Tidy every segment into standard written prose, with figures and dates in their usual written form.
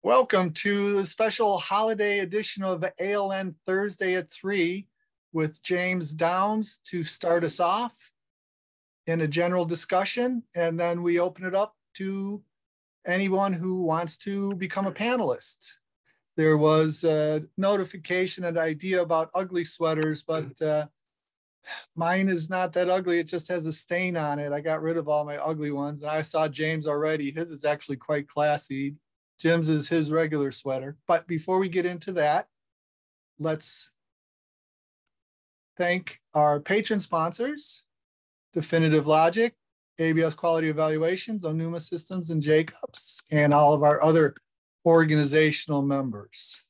Welcome to the special holiday edition of ALN Thursday at 3 with James Downs to start us off in a general discussion, and then we open it up to anyone who wants to become a panelist. There was a notification and idea about ugly sweaters, but mine is not that ugly. It just has a stain on it. I got rid of all my ugly ones, and I saw James already. His is actually quite classy. Jim's is his regular sweater. But before we get into that, let's thank our patron sponsors, Definitive Logic, ABS Quality Evaluations, Onuma Systems, and Jacobs, and all of our other organizational members.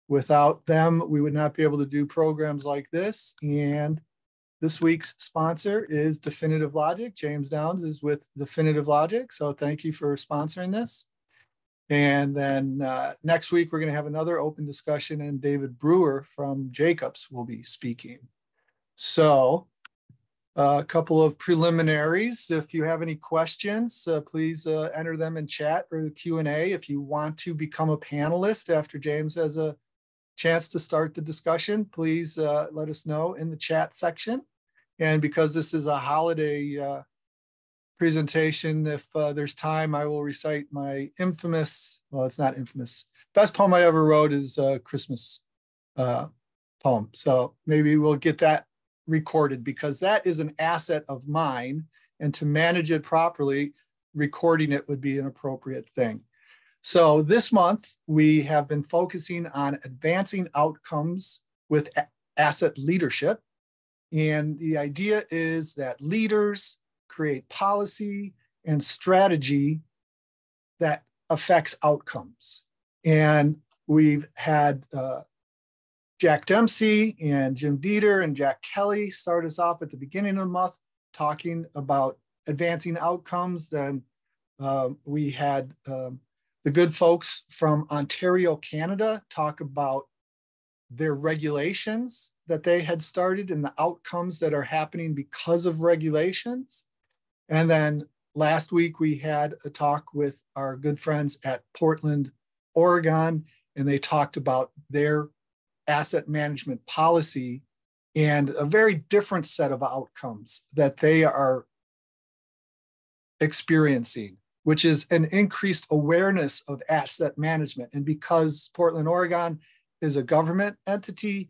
Without them, we would not be able to do programs like this. And this week's sponsor is Definitive Logic. James Downs is with Definitive Logic. So thank you for sponsoring this. And then next week, we're going to have another open discussion, and David Brewer from Jacobs will be speaking. So a couple of preliminaries. If you have any questions, please enter them in chat or the Q&A. If you want to become a panelist after James has a chance to start the discussion, please let us know in the chat section. And because this is a holiday presentation, if there's time, I will recite my infamous, well, it's not infamous, best poem I ever wrote is a Christmas poem. So maybe we'll get that recorded, because that is an asset of mine, and to manage it properly, recording it would be an appropriate thing. So this month, we have been focusing on advancing outcomes with asset leadership. And the idea is that leaders create policy and strategy that affects outcomes. And we've had Jack Dempsey and Jim Dieter and Jack Kelly start us off at the beginning of the month talking about advancing outcomes. Then we had the good folks from Ontario, Canada, talk about their regulations that they had started and the outcomes that are happening because of regulations. And then last week we had a talk with our good friends at Portland, Oregon, and they talked about their asset management policy and a very different set of outcomes that they are experiencing, which is an increased awareness of asset management. And because Portland, Oregon is a government entity,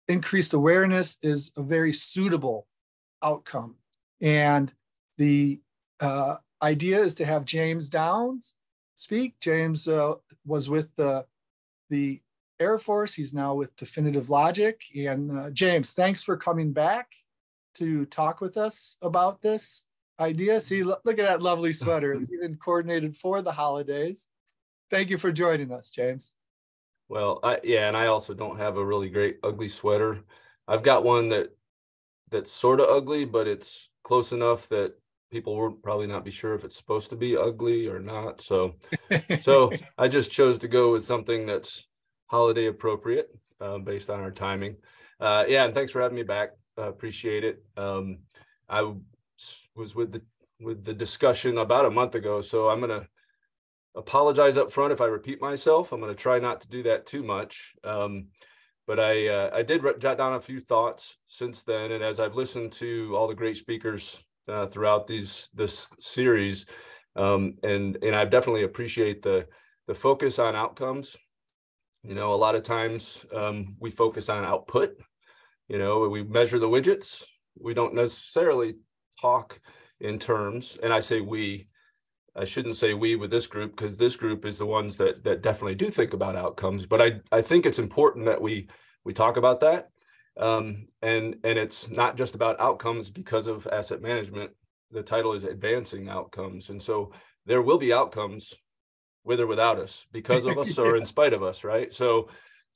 increased awareness is a very suitable outcome. And the idea is to have James Downs speak. James was with the Air Force. He's now with Definitive Logic. And James, thanks for coming back to talk with us about this idea. See, look at that lovely sweater. It's even coordinated for the holidays. Thank you for joining us, James. Well, and I also don't have a really great ugly sweater. I've got one that's sort of ugly, but it's close enough that people will probably not be sure if it's supposed to be ugly or not. So I just chose to go with something that's holiday appropriate based on our timing. And thanks for having me back. Appreciate it. I was with the discussion about a month ago, so I'm going to apologize up front if I repeat myself. I'm going to try not to do that too much. But I did jot down a few thoughts since then, and as I've listened to all the great speakers throughout this series, and I definitely appreciate the focus on outcomes. You know, a lot of times we focus on output. You know, we measure the widgets. We don't necessarily talk in terms, and I say we. I shouldn't say we with this group, because this group is the ones that definitely do think about outcomes. But I think it's important that we talk about that. And it's not just about outcomes because of asset management. The title is Advancing Outcomes. And so there will be outcomes with or without us, because of us or in spite of us, right? So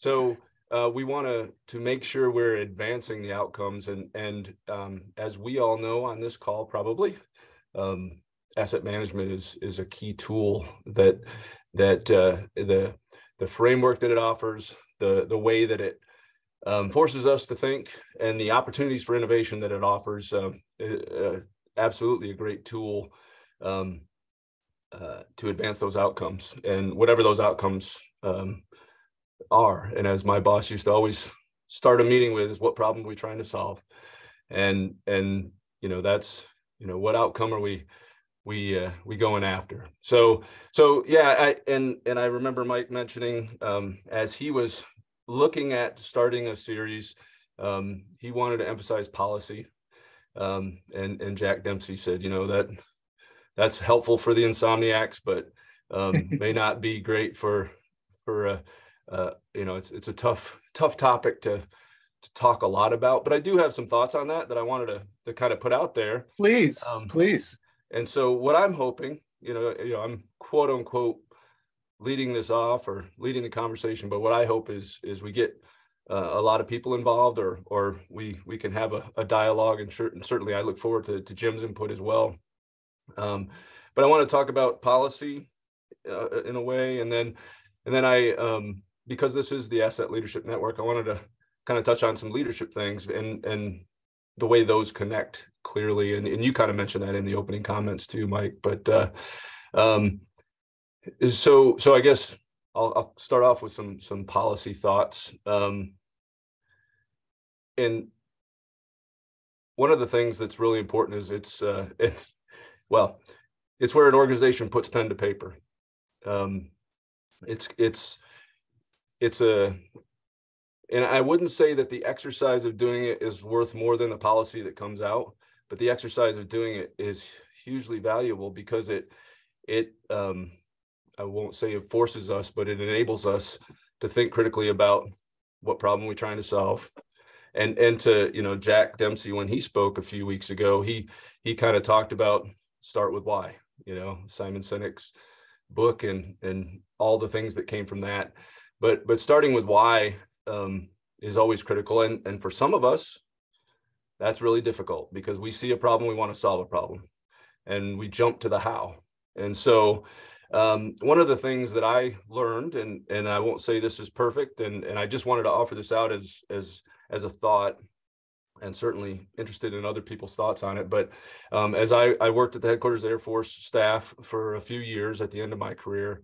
we want to make sure we're advancing the outcomes. And as we all know on this call, probably, asset management is a key tool that the framework that it offers, the way that it forces us to think, and the opportunities for innovation that it offers, absolutely a great tool. to advance those outcomes, and whatever those outcomes are. And as my boss used to always start a meeting with, is what problem are we trying to solve? And that's, what outcome are we going after? So yeah, I remember Mike mentioning, as he was looking at starting a series, he wanted to emphasize policy, and Jack Dempsey said, that's helpful for the insomniacs, but may not be great for it's a tough topic to talk a lot about. But I do have some thoughts on that I wanted to kind of put out there. Please. And so what I'm hoping, I'm quote unquote leading this off or leading the conversation, but what I hope is we get a lot of people involved, or we can have a dialogue, and certainly I look forward to Jim's input as well. But I want to talk about policy in a way, and then I because this is the Asset Leadership Network, I wanted to kind of touch on some leadership things and the way those connect clearly, and you kind of mentioned that in the opening comments too, Mike. But so I guess I'll start off with some policy thoughts. And one of the things that's really important is it's where an organization puts pen to paper. And I wouldn't say that the exercise of doing it is worth more than the policy that comes out, but the exercise of doing it is hugely valuable, because it I won't say it forces us, but it enables us to think critically about what problem we're trying to solve. And to, Jack Dempsey, when he spoke a few weeks ago, he kind of talked about start with why, Simon Sinek's book and all the things that came from that. But starting with why is always critical. And for some of us, that's really difficult, because we see a problem, we want to solve a problem, and we jump to the how. And so one of the things that I learned, and I won't say this is perfect, and I just wanted to offer this out as a thought, and certainly interested in other people's thoughts on it. But as I worked at the headquarters of the Air Force staff for a few years at the end of my career,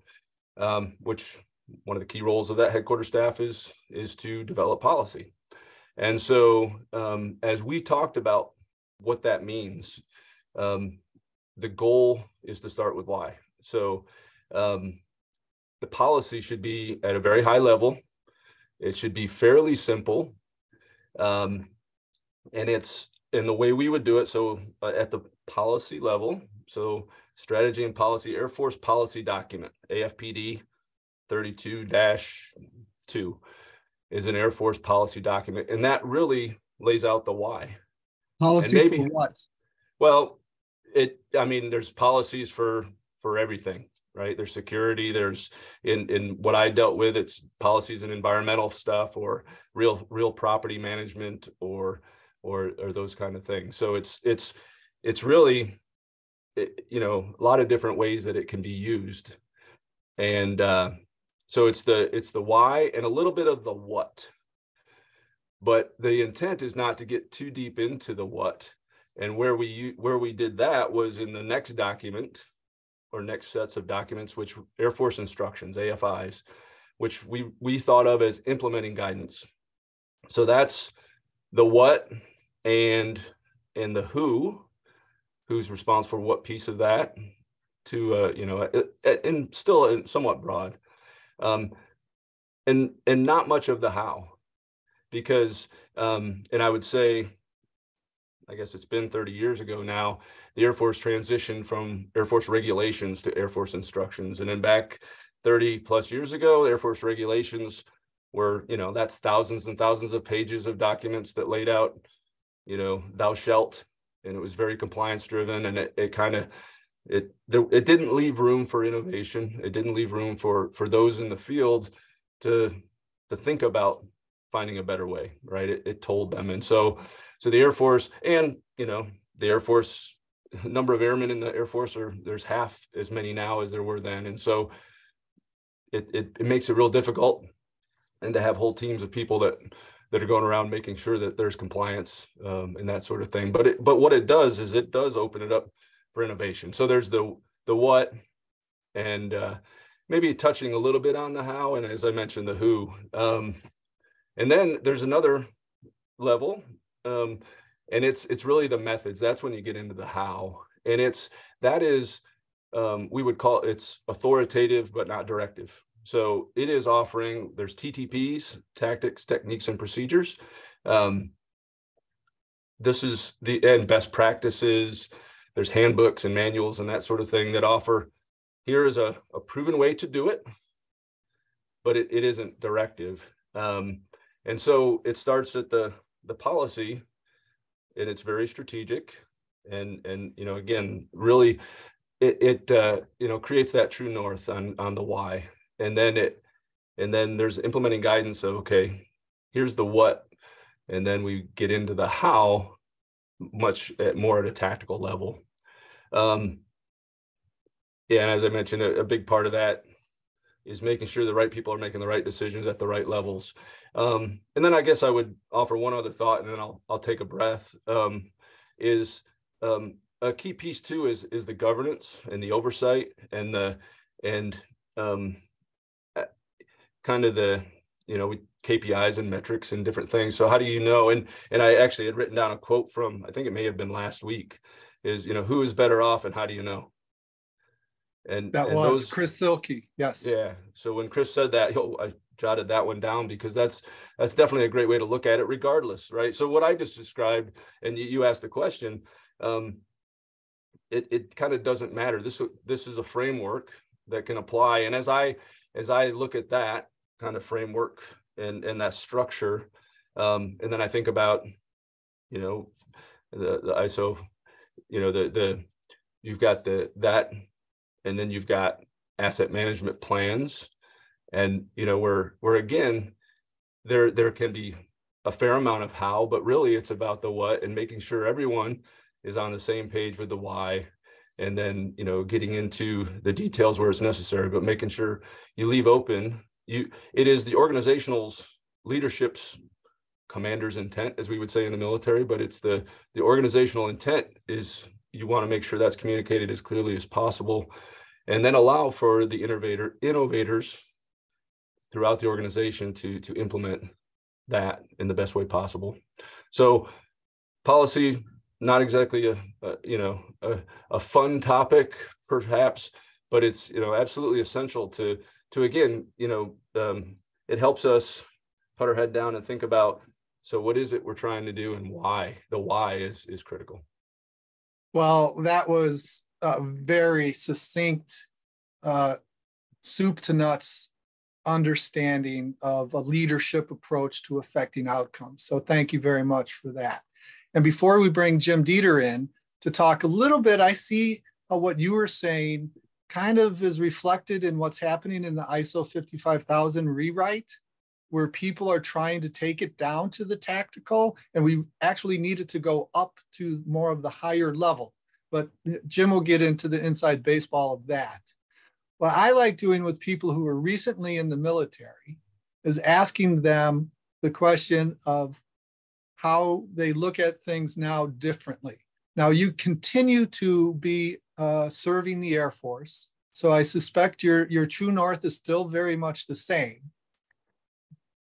which one of the key roles of that headquarters staff is to develop policy. And so as we talked about what that means, the goal is to start with why. So the policy should be at a very high level. It should be fairly simple. And it's in the way we would do it. So at the policy level, so strategy and policy, Air Force policy document, AFPD 32-2 is an Air Force policy document. And that really lays out the why. Policy for what? Well, there's policies for everything, right? There's security, there's in what I dealt with, it's policies and environmental stuff, or real property management, or those kind of things. So it's really, a lot of different ways that it can be used. And so it's the why and a little bit of the what. But the intent is not to get too deep into the what. And where we did that was in the next document, or next sets of documents, which Air Force instructions, AFIs, which we thought of as implementing guidance. So that's the what and the who's responsible for what piece of that, to and still somewhat broad, and not much of the how, because and I would say, I guess it's been 30 years ago now, the Air Force transitioned from Air Force regulations to Air Force instructions. And then back 30 plus years ago, Air Force regulations were, that's thousands and thousands of pages of documents that laid out, thou shalt, and it was very compliance driven. And it didn't leave room for innovation. It didn't leave room for those in the field to think about finding a better way, right? It told them. And so the Air Force, and the Air Force, number of airmen in the Air Force there's half as many now as there were then. And so it makes it real difficult, and to have whole teams of people that are going around making sure that there's compliance and that sort of thing. But what it does is it does open it up for innovation. So there's the what, and maybe touching a little bit on the how, and as I mentioned, the who. And then there's another level, and it's really the methods. That's when you get into the how, and we would call it's authoritative but not directive. So it is offering, there's TTPs, tactics, techniques, and procedures. This is and best practices. There's handbooks and manuals and that sort of thing that offer, here is a proven way to do it, but it isn't directive. And so it starts at the policy, and it's very strategic, and again, really it creates that true north on the why. And then there's implementing guidance of, okay, here's the what, and then we get into the how much more at a tactical level. And as I mentioned, a big part of that is making sure the right people are making the right decisions at the right levels. And then I guess I would offer one other thought, and then I'll take a breath. A key piece too is the governance and the oversight and kind of the KPIs and metrics and different things. So how do you know? And I actually had written down a quote from, I think it may have been last week, is who is better off and how do you know? And that was Kris Silke. Yes. Yeah. So when Kris said that, I jotted that one down, because that's definitely a great way to look at it regardless, right? So what I just described, and you asked the question, it kind of doesn't matter. This is a framework that can apply. And as I look at that kind of framework and that structure, and then I think about, the ISO, you've got that, and then you've got asset management plans, and where again, there can be a fair amount of how, but really it's about the what, and making sure everyone is on the same page with the why, and then getting into the details where it's necessary, but making sure you leave open. It is the organizational's leadership's commander's intent, as we would say in the military, but it's the organizational intent is you want to make sure that's communicated as clearly as possible, and then allow for the innovators throughout the organization to implement that in the best way possible. So policy, not exactly a fun topic perhaps, but it's absolutely essential to again, it helps us put our head down and think about, so what is it we're trying to do and why? The why is critical. Well, that was a very succinct, soup to nuts understanding of a leadership approach to affecting outcomes. So thank you very much for that. And before we bring Jim Dieter in to talk a little bit, I see what you were saying kind of is reflected in what's happening in the ISO 55000 rewrite, where people are trying to take it down to the tactical, and we actually need it to go up to more of the higher level. But Jim will get into the inside baseball of that. What I like doing with people who are recently in the military is asking them the question of how they look at things now differently. Now, you continue to be serving the Air Force, so I suspect your true north is still very much the same,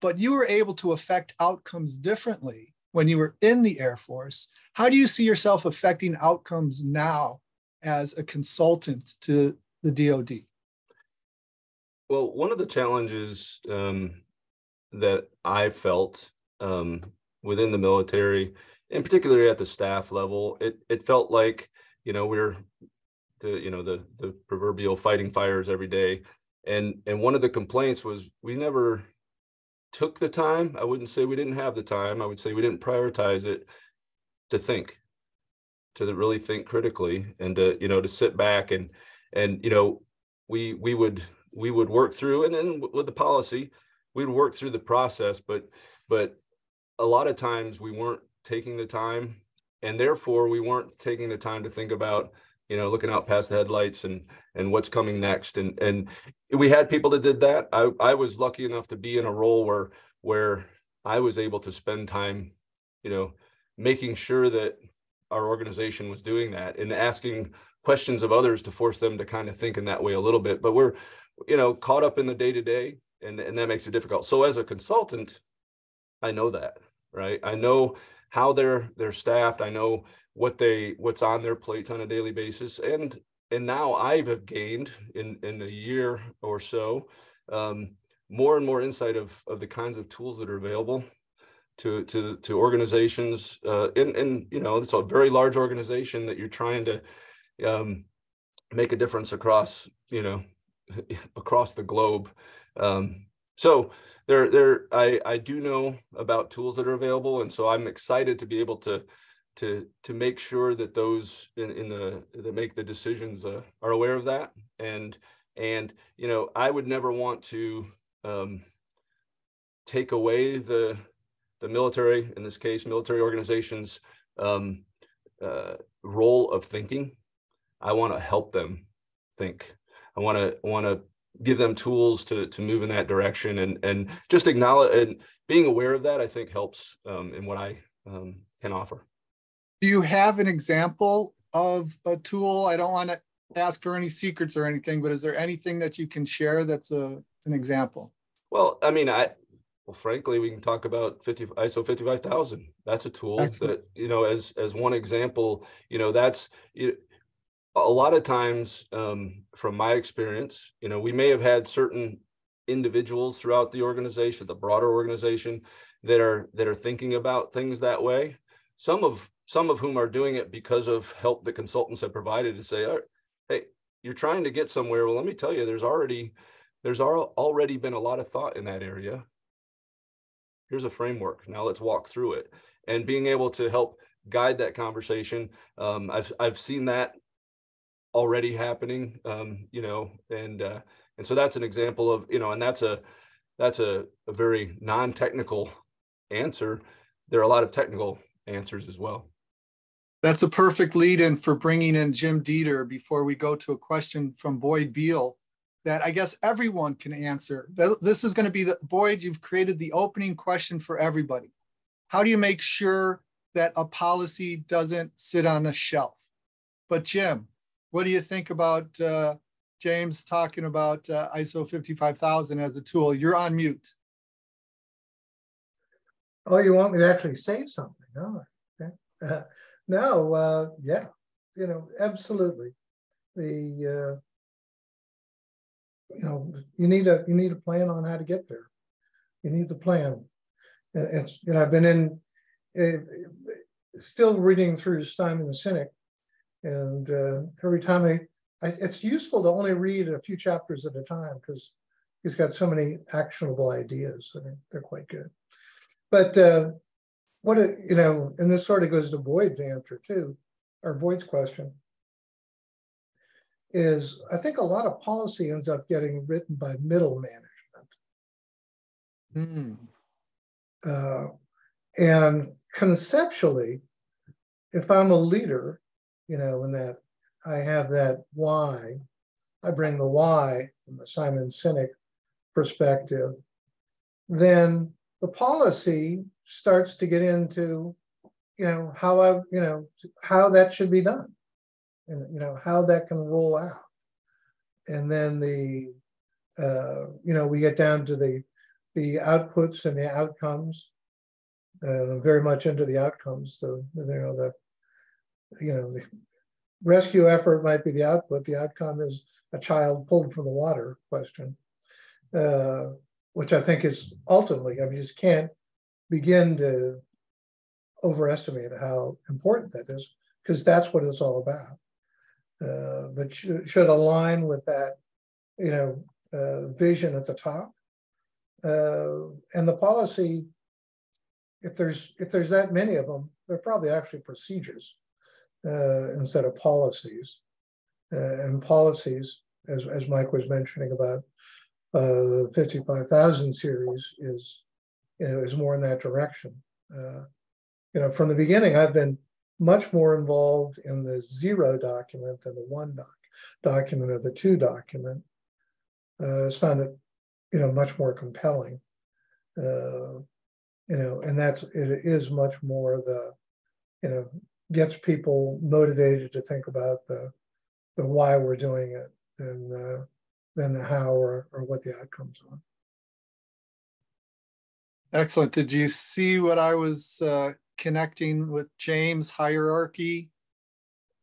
but you were able to affect outcomes differently when you were in the Air Force. How do you see yourself affecting outcomes now as a consultant to the DoD? Well, one of the challenges that I felt within the military, and particularly at the staff level, it felt like we're the proverbial fighting fires every day, and one of the complaints was we never took the time. I wouldn't say we didn't have the time. I would say we didn't prioritize it to think, to really think critically, and to sit back and we would work through, and then with the policy, we'd work through the process, but a lot of times we weren't taking the time, and therefore we weren't taking the time to think about, looking out past the headlights and what's coming next. And we had people that did that. I was lucky enough to be in a role where I was able to spend time, making sure that our organization was doing that and asking questions of others to force them to kind of think in that way a little bit. But we're, caught up in the day-to-day, and that makes it difficult. So as a consultant, I know that, right? I know how they're staffed. I know what's on their plates on a daily basis. And now I've gained in a year or so, more and more insight of the kinds of tools that are available to organizations. And it's a very large organization that you're trying to make a difference across, across the globe. So I do know about tools that are available, and so I'm excited to be able to make sure that those that make the decisions are aware of that. And I would never want to take away the military, in this case, military organizations' role of thinking. I want to help them think. I want to give them tools to move in that direction, and just acknowledge and being aware of that, I think, helps in what I can offer. Do you have an example of a tool? I don't want to ask for any secrets or anything, but is there anything that you can share that's an example? Well, I mean, frankly, we can talk about ISO 55000. That's a tool. Excellent. That, as one example, that's a lot of times, from my experience, we may have had certain individuals throughout the organization, the broader organization, that are thinking about things that way. Some of whom are doing it because of help the consultants have provided to say, hey, you're trying to get somewhere. Well, let me tell you, there's already been a lot of thought in that area. Here's a framework. Now let's walk through it. And being able to help guide that conversation. I've seen that already happening, and so that's an example of, and that's a very non-technical answer. There are a lot of technical answers as well. That's a perfect lead in for bringing in Jim Dieter before we go to a question from Boyd Beal that I guess everyone can answer. This is going to be Boyd, you've created the opening question for everybody. How do you make sure that a policy doesn't sit on a shelf? But Jim, what do you think about James talking about ISO 55000 as a tool? You're on mute. Oh, you want me to actually say something? Oh, okay. No, yeah, absolutely. You need a plan on how to get there. You need the plan. It's, I've been still reading through Simon the Sinek, and every time it's useful to only read a few chapters at a time because he's got so many actionable ideas that they're quite good. But and this sort of goes to Boyd's answer too, or Boyd's question, is I think a lot of policy ends up getting written by middle management. And conceptually, if I'm a leader, in that I have that why, I bring the why from the Simon Sinek perspective, then the policy starts to get into, how that should be done, and how that can roll out, and then we get down to the outputs and the outcomes. Very much into the outcomes. The rescue effort might be the output. The outcome is a child pulled from the water question, which I think is ultimately, you just can't begin to overestimate how important that is, because that's what it's all about. But should align with that, vision at the top, and the policy. If there's that many of them, they're probably actually procedures instead of policies. And policies, as Mike was mentioning about the 55,000 series, is more in that direction. From the beginning, I've been much more involved in the 0 document than the 1 document or the 2 document. I found it, much more compelling. And it is much more the, gets people motivated to think about the the why we're doing it than the how or what the outcomes are. Excellent. Did you see what I was connecting with James' hierarchy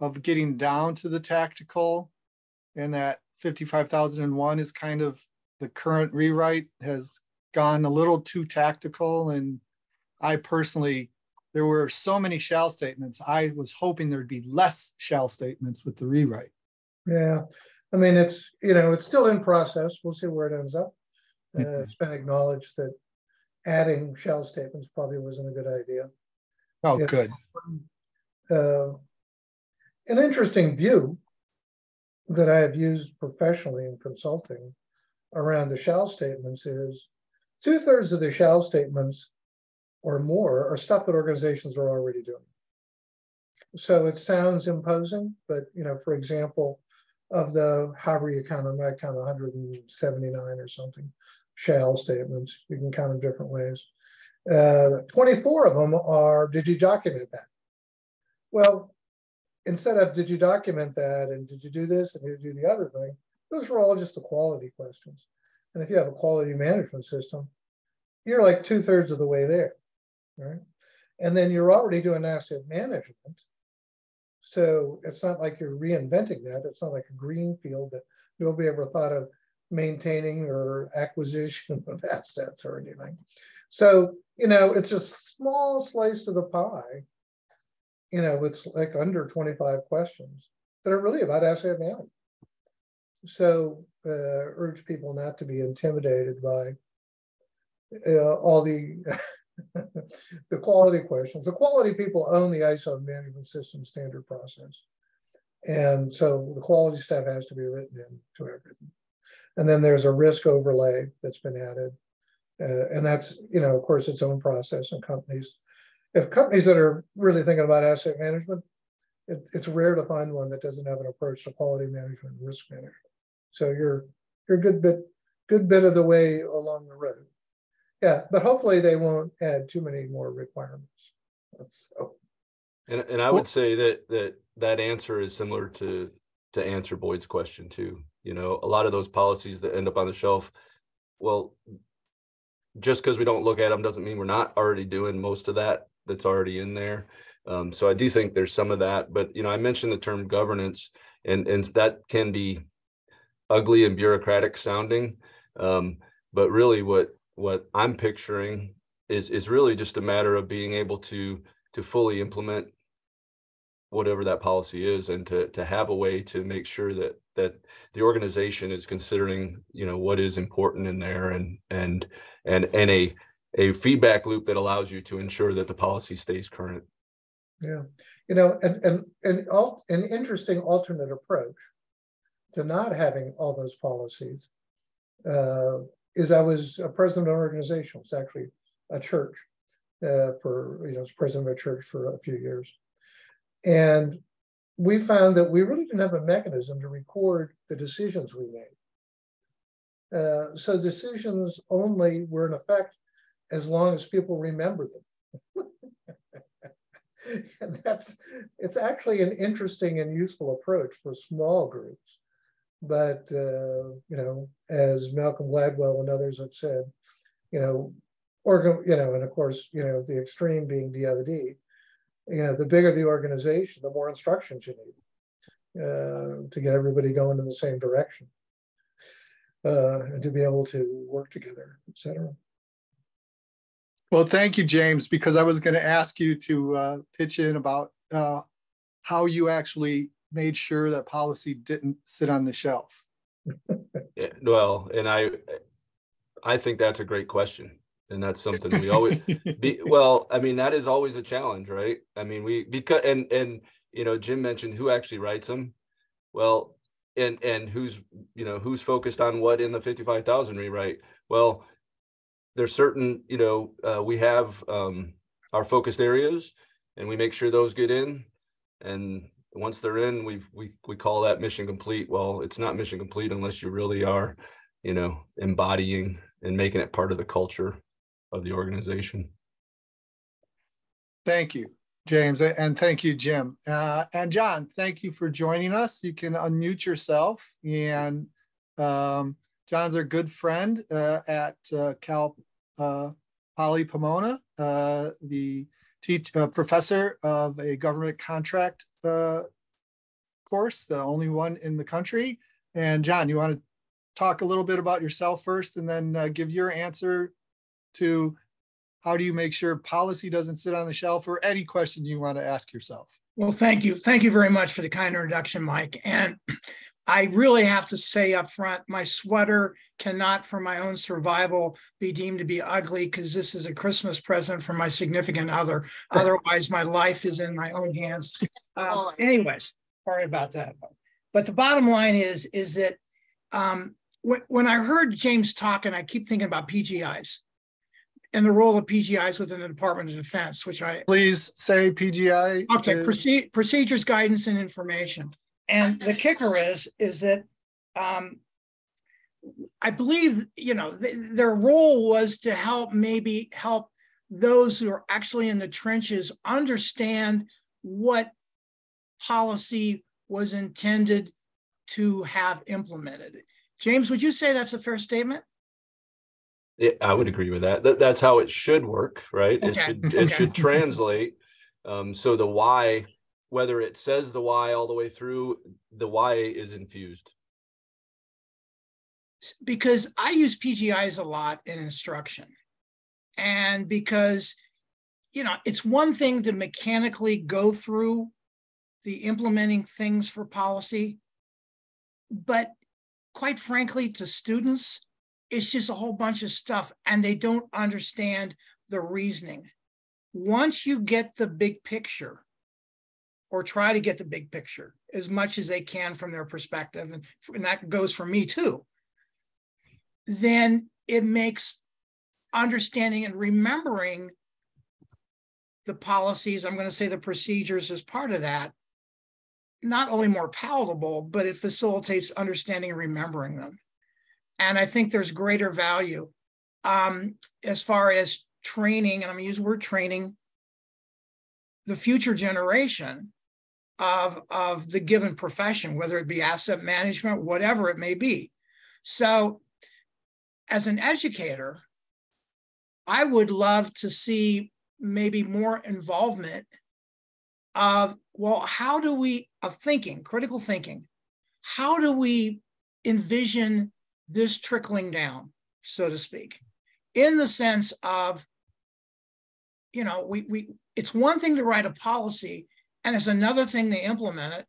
of getting down to the tactical, and that 55,001 is kind of the current rewrite has gone a little too tactical. And I personally, there were so many shall statements. I was hoping there'd be less shall statements with the rewrite. Yeah, I mean, it's still in process. We'll see where it ends up. It's been acknowledged that adding shall statements probably wasn't a good idea. Oh, good. An interesting view that I have used professionally in consulting around the shall statements is 2/3 of the shall statements or more are stuff that organizations are already doing. So it sounds imposing, but for example, of the however you count them, I count 179 or something shall statements. You can count them different ways. 24 of them are, did you document that? Well, instead of did you document that and did you do this and did you do the other thing, those are all just the quality questions. And if you have a quality management system, you're like 2/3 of the way there, right? And then you're already doing asset management. So it's not like you're reinventing that. It's not like a green field that nobody ever thought of maintaining or acquisition of assets or anything. So, it's a small slice of the pie. It's like under 25 questions that are really about asset management. So urge people not to be intimidated by all the the quality questions. The quality people own the ISO management system standard process. And so the quality stuff has to be written into everything. And then there's a risk overlay that's been added. And that's, of course, its own process in companies. If companies that are really thinking about asset management, it's rare to find one that doesn't have an approach to quality management and risk management. So you're a good bit of the way along the road. Yeah, but hopefully they won't add too many more requirements. And I would say that answer is similar to answer Boyd's question too. A lot of those policies that end up on the shelf, well, just because we don't look at them doesn't mean we're not already doing most of that's already in there. So I do think there's some of that, but I mentioned the term governance, and that can be ugly and bureaucratic sounding, but really what I'm picturing is really just a matter of being able to fully implement whatever that policy is, and to have a way to make sure that the organization is considering what is important in there, and a feedback loop that allows you to ensure that the policy stays current. Yeah, an interesting alternate approach to not having all those policies is I was a president of an organization. It's actually a church was president of a church for a few years. And we found that we really didn't have a mechanism to record the decisions we made. So decisions only were in effect as long as people remembered them. And it's actually an interesting and useful approach for small groups. But, as Malcolm Gladwell and others have said, and of course, the extreme being DoD, the bigger the organization, the more instructions you need to get everybody going in the same direction and to be able to work together, et cetera. Well, thank you, James, because I was going to ask you to pitch in about how you actually made sure that policy didn't sit on the shelf. Yeah, well, and I think that's a great question. And that's something we always that is always a challenge, right? I mean, Jim mentioned who actually writes them. Well, and who's focused on what in the 55,000 rewrite. Well, there's certain, we have our focused areas, and we make sure those get in. And once they're in, we call that mission complete. Well, it's not mission complete unless you really are, embodying and making it part of the culture of the organization. Thank you. James, and thank you, Jim. And John, thank you for joining us. You can unmute yourself. And John's our good friend at Cal Poly Pomona, the professor of a government contract course, the only one in the country. And John, you want to talk a little bit about yourself first, and then give your answer to how do you make sure policy doesn't sit on the shelf, or any question you want to ask yourself. Well, thank you. Thank you very much for the kind introduction, Mike. And I really have to say up front, my sweater cannot, for my own survival, be deemed to be ugly, because this is a Christmas present from my significant other. Otherwise, my life is in my own hands. Anyways, sorry about that. But the bottom line is that when I heard James talk, and I keep thinking about PGIs and the role of PGIs within the Department of Defense, which I— Please say PGI. Okay, procedures, guidance, and information. And the kicker is that I believe, their role was to help those who are actually in the trenches understand what policy was intended to have implemented. James, would you say that's a fair statement? Yeah, I would agree with that. That's how it should work, right? Okay. It should translate. So the why, whether it says the why all the way through, the why is infused. Because I use PGIs a lot in instruction. And because, it's one thing to mechanically go through the implementing things for policy, but quite frankly, to students, it's just a whole bunch of stuff, and they don't understand the reasoning. Once you get the big picture, or try to get the big picture as much as they can from their perspective, and that goes for me too, then it makes understanding and remembering the policies, I'm going to say the procedures as part of that, not only more palatable, but it facilitates understanding and remembering them. And I think there's greater value as far as training, and I'm going to use the word training, the future generation of the given profession, whether it be asset management, whatever it may be. So as an educator, I would love to see maybe more involvement of, critical thinking, how do we envision this trickling down, so to speak, in the sense of, it's one thing to write a policy, and it's another thing to implement it.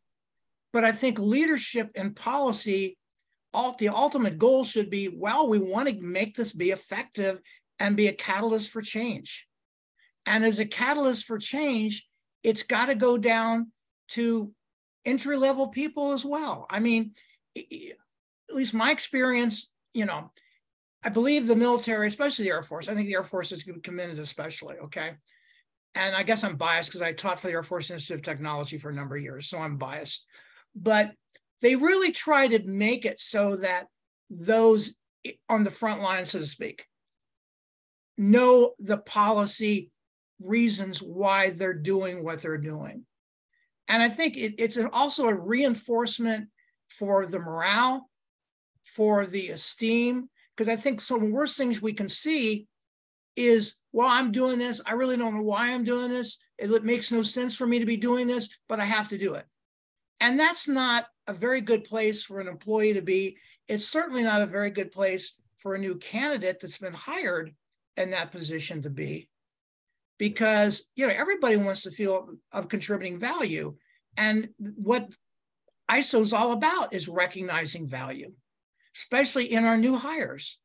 But I think leadership and policy, the ultimate goal should be, we want to make this be effective and be a catalyst for change. And as a catalyst for change, it's got to go down to entry-level people as well. I mean, at least my experience, I believe the military, especially the Air Force, I think the Air Force is commended especially, okay? And I guess I'm biased because I taught for the Air Force Institute of Technology for a number of years, so I'm biased. But they really try to make it so that those on the front line, so to speak, know the policy reasons why they're doing what they're doing. And I think it's also a reinforcement for the morale, for the esteem, because I think some of the worst things we can see is, I'm doing this. I really don't know why I'm doing this. It makes no sense for me to be doing this, but I have to do it. And that's not a very good place for an employee to be. It's certainly not a very good place for a new candidate that's been hired in that position to be, because everybody wants to feel of contributing value. And what ISO is all about is recognizing value, especially in our new hires.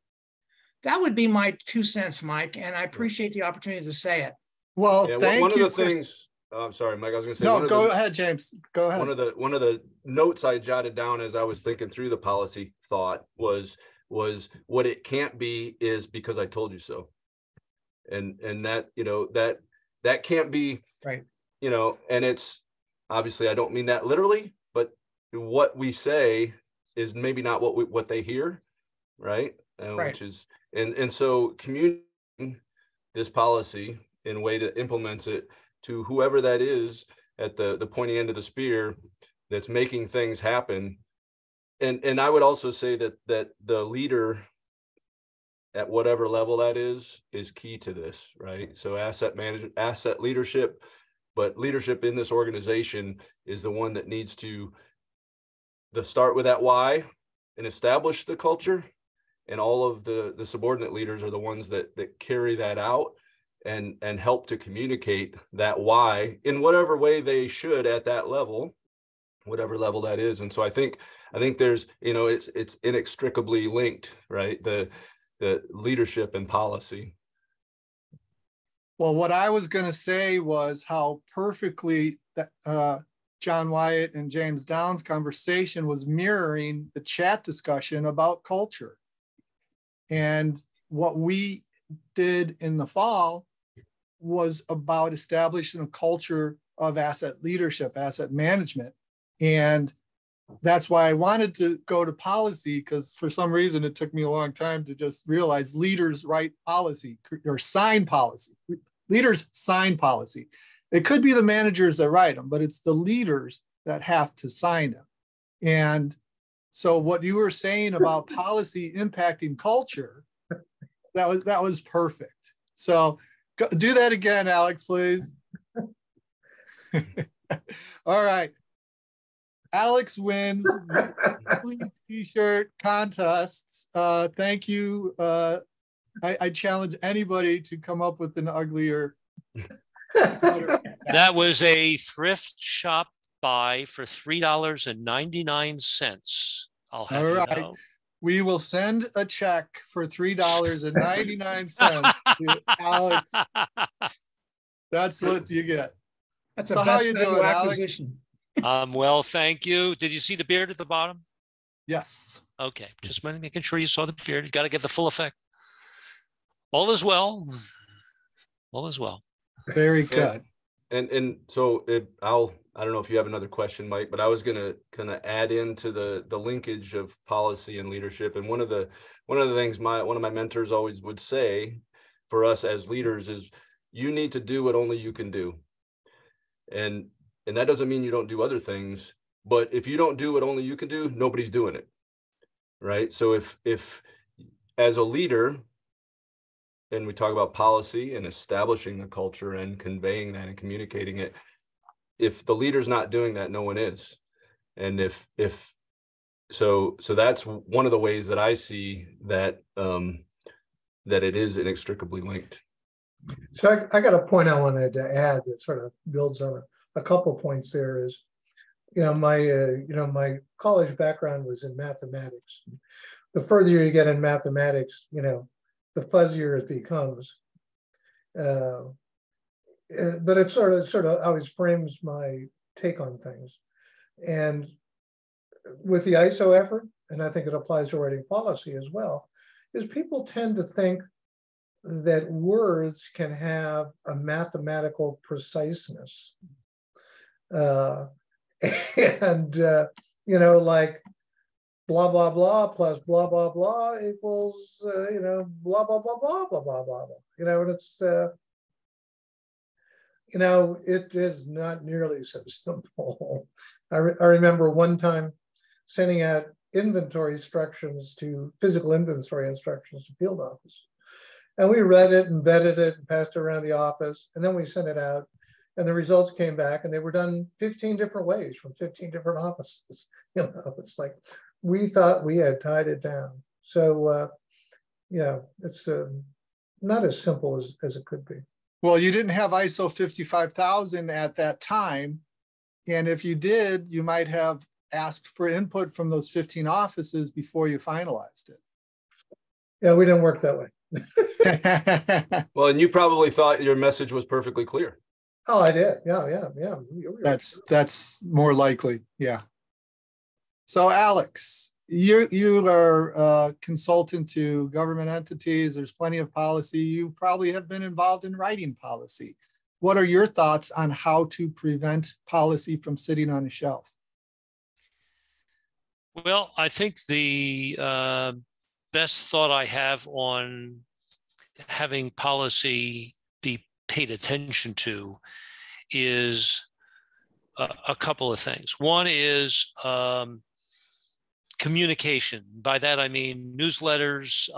That would be my 2 cents, Mike, and I appreciate the opportunity to say it. Well, thank you. One of the things, I'm sorry, Mike, I was going to say. No, go ahead, James. Go ahead. One of the notes I jotted down as I was thinking through the policy thought was what it can't be is because I told you so. And that, that can't be, right. And it's obviously, I don't mean that literally, but what we say is maybe not what they hear, right? Right. Which is, and so communicating this policy in a way that implements it to whoever that is at the pointy end of the spear that's making things happen. And I would also say that the leader at whatever level that is key to this, right? So asset leadership, but leadership in this organization is the one that needs to start with that why and establish the culture. And all of the subordinate leaders are the ones that carry that out and help to communicate that why in whatever way they should at that level, whatever level that is. And so I think there's, it's inextricably linked, right? The leadership and policy. Well, what I was going to say was how perfectly John Wyatt and James Downs' conversation was mirroring the chat discussion about culture. And what we did in the fall was about establishing a culture of asset leadership, asset management. And that's why I wanted to go to policy, because for some reason it took me a long time to just realize leaders write policy or sign policy. Leaders sign policy. It could be the managers that write them, but it's the leaders that have to sign them. And so what you were saying about policy impacting culture, that was perfect. So do that again, Alex, please. All right. Alex wins the t-shirt contests. Thank you. I challenge anybody to come up with an uglier. That was a thrift shop buy for $3.99. I'll have you know. We will send a check for $3.99 to Alex. That's what you get. That's so a how you doing, acquisition. Alex? Well, thank you. Did you see the beard at the bottom? Yes. Okay, just making sure you saw the beard. You got to get the full effect. All is well. All is well. Very good. And so I don't know if you have another question, Mike, but I was gonna kind of add into the linkage of policy and leadership. And one of the things one of my mentors always would say for us as leaders is you need to do what only you can do. And that doesn't mean you don't do other things, but if you don't do what only you can do, nobody's doing it. Right. So if as a leader, and we talk about policy and establishing the culture and conveying that and communicating it, if the leader's not doing that, no one is. And so that's one of the ways that I see that that it is inextricably linked. So I got a point I wanted to add that sort of builds on a couple points. There is, my college background was in mathematics. The further you get in mathematics, the fuzzier it becomes. But it sort of always frames my take on things. And with the ISO effort, and I think it applies to writing policy as well, is people tend to think that words can have a mathematical preciseness. Like blah, blah, blah plus blah, blah, blah equals, blah, blah, blah, blah, blah, blah, blah, blah. And it's, it is not nearly so simple. I remember one time sending out inventory instructions physical inventory instructions to field office. And we read it and vetted it and passed it around the office. And then we sent it out and the results came back and they were done 15 different ways from 15 different offices. It's like, we thought we had tied it down. So it's not as simple as it could be. Well, you didn't have ISO 55000 at that time. And if you did, you might have asked for input from those 15 offices before you finalized it. Yeah, we didn't work that way. Well, and you probably thought your message was perfectly clear. Oh, I did. Yeah. That's more likely. Yeah. So Alex, you are a consultant to government entities. There's plenty of policy. You probably have been involved in writing policy. What are your thoughts on how to prevent policy from sitting on a shelf? Well, I think the best thought I have on having policy be paid attention to is a couple of things. One is communication. By that, I mean newsletters,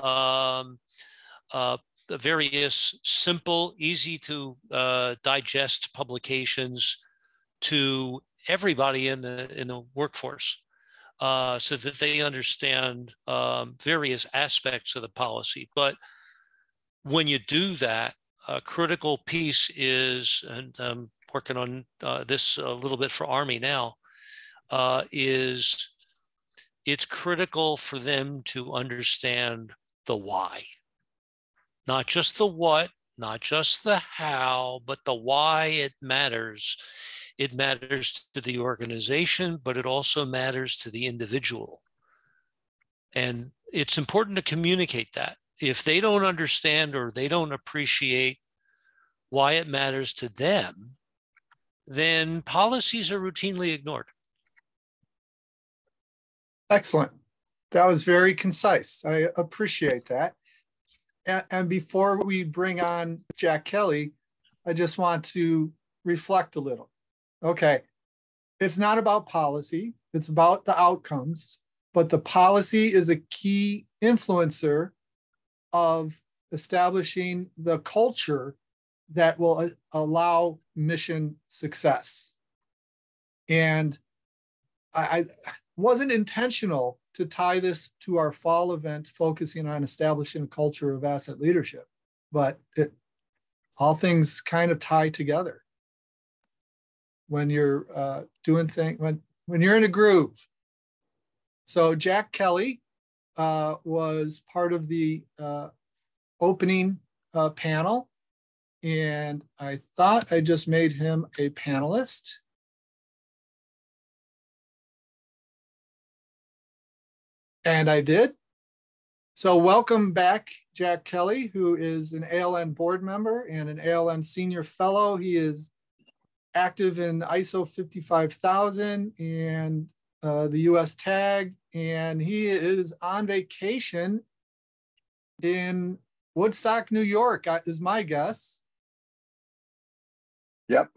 various simple, easy to digest publications to everybody in the workforce, so that they understand various aspects of the policy. But when you do that, a critical piece is, and I'm working on this a little bit for Army now, is it's critical for them to understand the why. Not just the what, not just the how, but the why it matters. It matters to the organization, but it also matters to the individual. And it's important to communicate that. If they don't understand or they don't appreciate why it matters to them, then policies are routinely ignored. Excellent. That was very concise. I appreciate that. And before we bring on Jack Kelly, I just want to reflect a little. Okay, it's not about policy, it's about the outcomes, but the policy is a key influencer of establishing the culture that will allow mission success. And I wasn't intentional to tie this to our fall event focusing on establishing a culture of asset leadership, but all things kind of tie together when you're doing things, when you're in a groove. So Jack Kelly was part of the opening panel, and I thought I just made him a panelist. And I did. So welcome back, Jack Kelly, who is an ALN board member and an ALN senior fellow. He is active in ISO 55000 and the US TAG, and he is on vacation in Woodstock, New York, is my guess. Yep.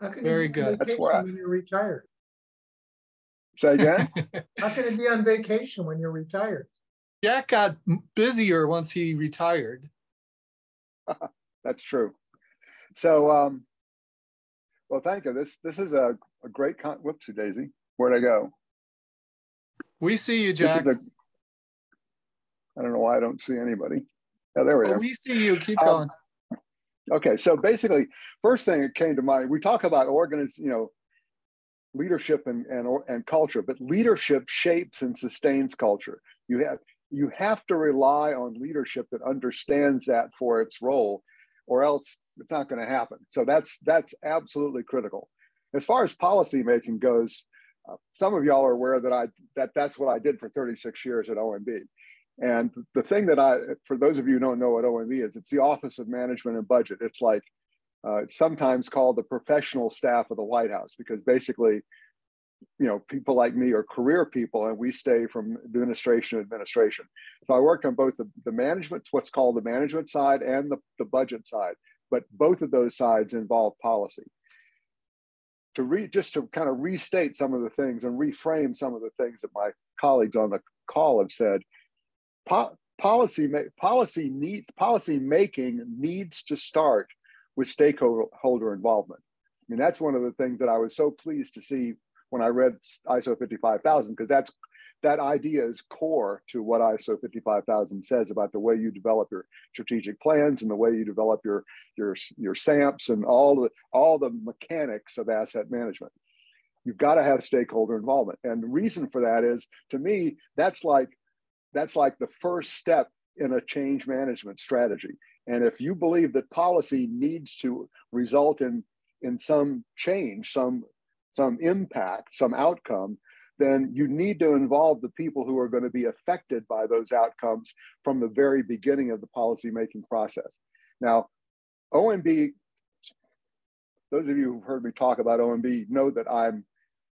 Very good. That's where when you're retired. Say again? How can it be on vacation when you're retired? Jack got busier once he retired. That's true. So, well, thank you. This is a great whoopsie daisy. Where'd I go? We see you, Jack. I don't know why I don't see anybody. Oh, there we are. We see you. Keep going. Okay, so basically, first thing that came to mind, we talk about leadership and culture, but leadership shapes and sustains culture. You have to rely on leadership that understands that for its role, or else it's not going to happen. So that's absolutely critical. As far as policy making goes, some of y'all are aware that that's what I did for 36 years at OMB. And the thing that for those of you who don't know what OMB is, it's the Office of Management and Budget. It's like, it's sometimes called the professional staff of the White House, because basically, people like me are career people and we stay from administration to administration. So I worked on both the management, what's called the management side, and the budget side, but both of those sides involve policy. Just to kind of restate some of the things and reframe some of the things that my colleagues on the call have said, policy making needs to start with stakeholder involvement. I mean, that's one of the things that I was so pleased to see when I read ISO 55000, because that idea is core to what ISO 55000 says about the way you develop your strategic plans and the way you develop your SAMPs and all the mechanics of asset management. You've got to have stakeholder involvement, and the reason for that is, to me, that's like the first step in a change management strategy. And if you believe that policy needs to result in some change, some impact, some outcome, then you need to involve the people who are going to be affected by those outcomes from the very beginning of the policy-making process. Now, OMB, those of you who've heard me talk about OMB know that I'm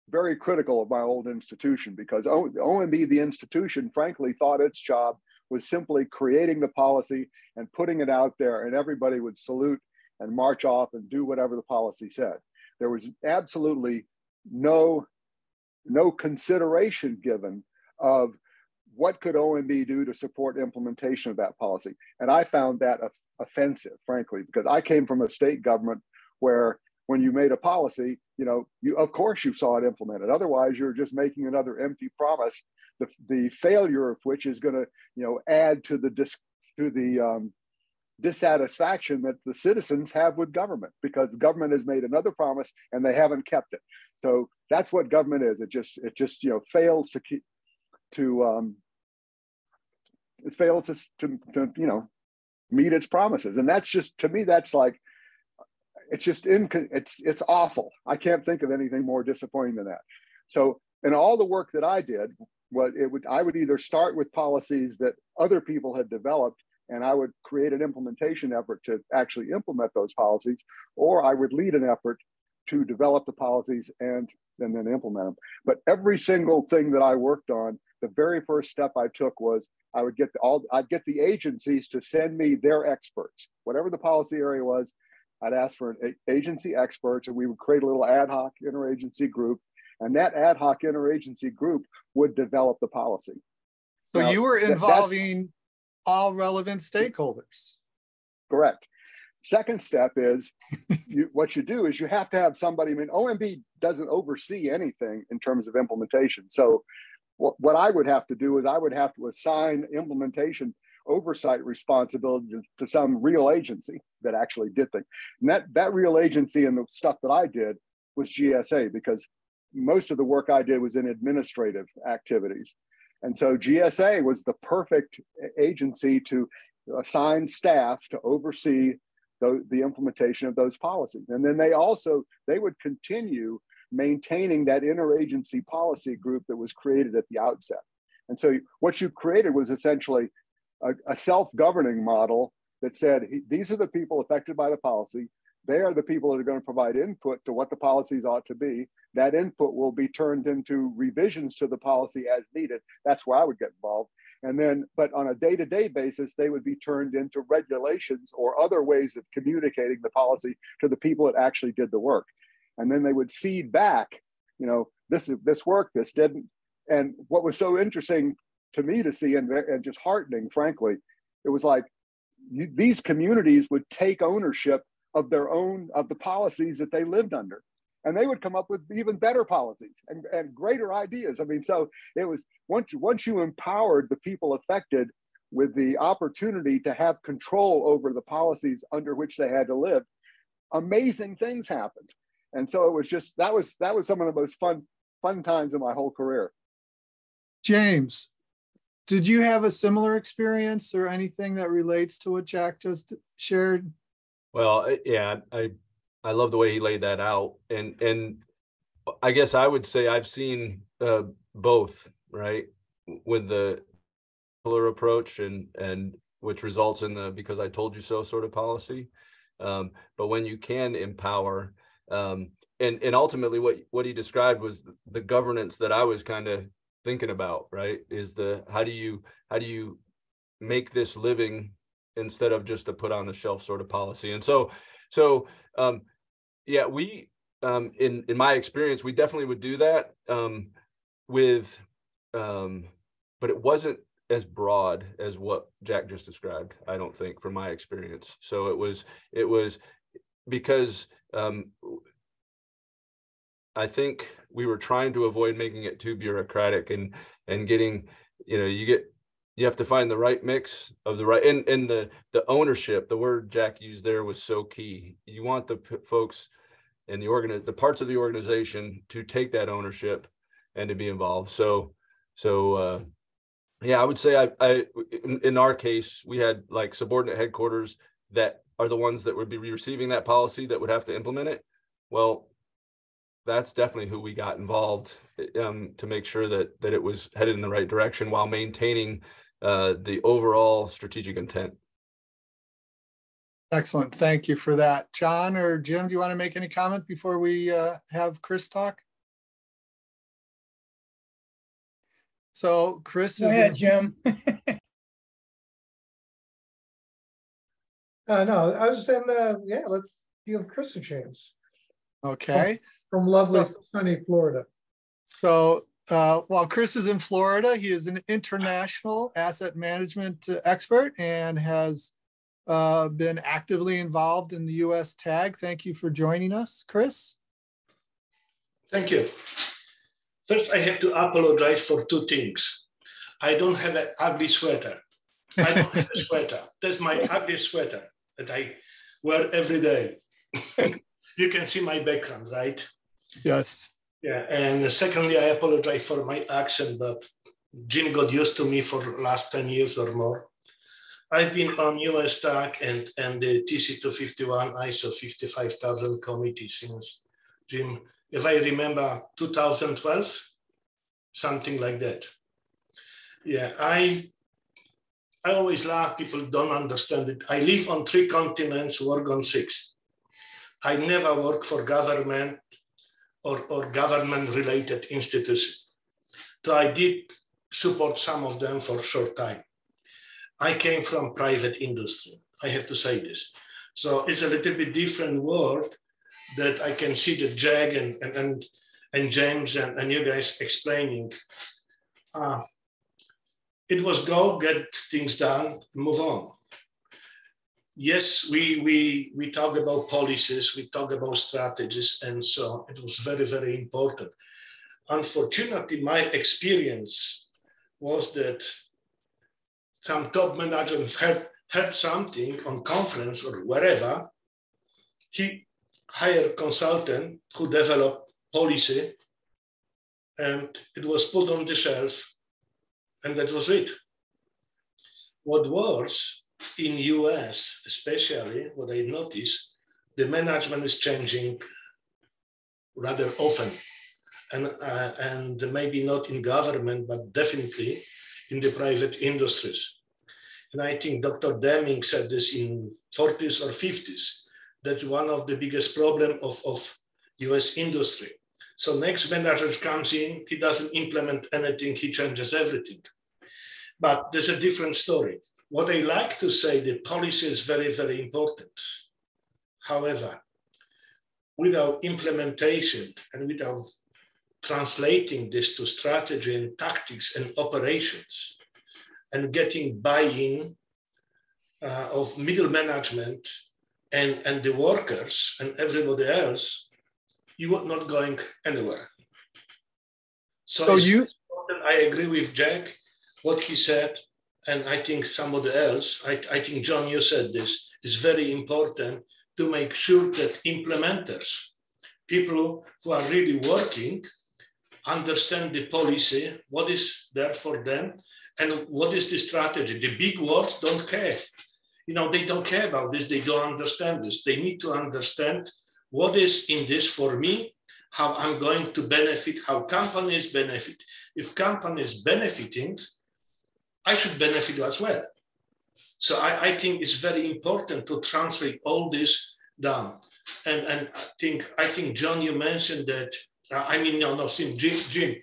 very critical of my old institution, because OMB, the institution, frankly thought its job was simply creating the policy and putting it out there, and everybody would salute and march off and do whatever the policy said. There was absolutely no consideration given of what could OMB do to support implementation of that policy. And I found that offensive, frankly, because I came from a state government where when you made a policy, of course you saw it implemented. Otherwise, you're just making another empty promise, the failure of which is going to, add to the dissatisfaction that the citizens have with government, because the government has made another promise and they haven't kept it. So that's what government is. It just fails to meet its promises. And that's just, to me, that's like, it's awful. I can't think of anything more disappointing than that. So in all the work that I did, I would either start with policies that other people had developed, and I would create an implementation effort to actually implement those policies, or I would lead an effort to develop the policies and then implement them. But every single thing that I worked on, the very first step I took was I'd get the agencies to send me their experts. Whatever the policy area was, I'd ask for an agency experts, and we would create a little ad hoc interagency group, and that ad hoc interagency group would develop the policy. So now, you were involving all relevant stakeholders. Correct. Second step is what you do is you have to have somebody. I mean, OMB doesn't oversee anything in terms of implementation. So what I would have to do is I would have to assign implementation oversight responsibility to some real agency that actually did things. And that real agency and the stuff that I did was GSA, because most of the work I did was in administrative activities. And so GSA was the perfect agency to assign staff to oversee the implementation of those policies. And then they would continue maintaining that interagency policy group that was created at the outset. And so what you created was essentially a self-governing model that said, these are the people affected by the policy. They are the people that are going to provide input to what the policies ought to be. That input will be turned into revisions to the policy as needed. That's where I would get involved. And then, but on a day-to-day basis, they would be turned into regulations or other ways of communicating the policy to the people that actually did the work. And then they would feed back, this worked, this didn't. And what was so interesting to me to see, and just heartening, frankly, it was like these communities would take ownership of the policies that they lived under. And they would come up with even better policies and greater ideas. I mean, so it was, once you empowered the people affected with the opportunity to have control over the policies under which they had to live, amazing things happened. And so it was just, that was some of the most fun times in my whole career. James, did you have a similar experience or anything that relates to what Jack just shared? Well, yeah, I love the way he laid that out. And I guess I would say I've seen both, right? With the pillar approach and which results in the because I told you so sort of policy. But when you can empower, and ultimately what he described was the governance that I was kind of thinking about, right? Is how do you make this living instead of just a put on the shelf sort of policy? And so yeah, we in my experience, we definitely would do that but it wasn't as broad as what Jack just described, I don't think, from my experience. So it was because I think we were trying to avoid making it too bureaucratic and getting, you have to find the right mix of the right, and the ownership, the word Jack used there was so key. You want the folks in the parts of the organization to take that ownership and to be involved. So yeah, I would say in our case, we had like subordinate headquarters that are the ones that would be receiving that policy that would have to implement it. Well, that's definitely who we got involved to make sure that it was headed in the right direction while maintaining the overall strategic intent. Excellent. Thank you for that. John or Jim, do you want to make any comment before we have Kris talk? So Kris Go ahead, Jim. No, I was saying, yeah, let's give Kris a chance. Okay. From lovely sunny Florida. So while Kris is in Florida, he is an international asset management expert and has been actively involved in the US TAG. Thank you for joining us, Kris. Thank you. First, I have to apologize for two things. I don't have an ugly sweater. I don't have a sweater. That's my ugly sweater that I wear every day. You can see my background, right? Yes. Yeah, and secondly, I apologize for my accent, but Jim got used to me for the last 10 years or more. I've been on US TAC and the TC251 ISO 55000 committee since, Jim, if I remember, 2012, something like that. Yeah, I always laugh, people don't understand it. I live on 3 continents, work on 6. I never work for government or government-related institution. So I did support some of them for a short time. I came from private industry. I have to say this. So it's a little bit different world that I can see that Jag and James and you guys explaining. It was go get things done, move on. Yes, we talk about policies, we talk about strategies, and so it was very, very important. Unfortunately, my experience was that some top managers heard something on conference or wherever. He hired a consultant who developed policy, and it was put on the shelf, and that was it. What was in US, especially, what I noticed, the management is changing rather often, and maybe not in government, but definitely in the private industries. And I think Dr. Deming said this in 40s or 50s. That's one of the biggest problems of US industry. So next manager comes in, he doesn't implement anything, he changes everything. But there's a different story. What I like to say, the policy is very, very important. However, without implementation and without translating this to strategy and tactics and operations and getting buy-in of middle management and the workers and everybody else, you are not going anywhere. So I agree with Jack, what he said, and I think somebody else, I think John, you said this, is very important to make sure that implementers, people who are really working, understand the policy, what is there for them, and what is the strategy. The big words don't care. You know, they don't care about this, they don't understand this. They need to understand what is in this for me, how I'm going to benefit, how companies benefit. If companies benefiting, I should benefit as well. So I think it's very important to translate all this down. And I think John, you mentioned that, Jim,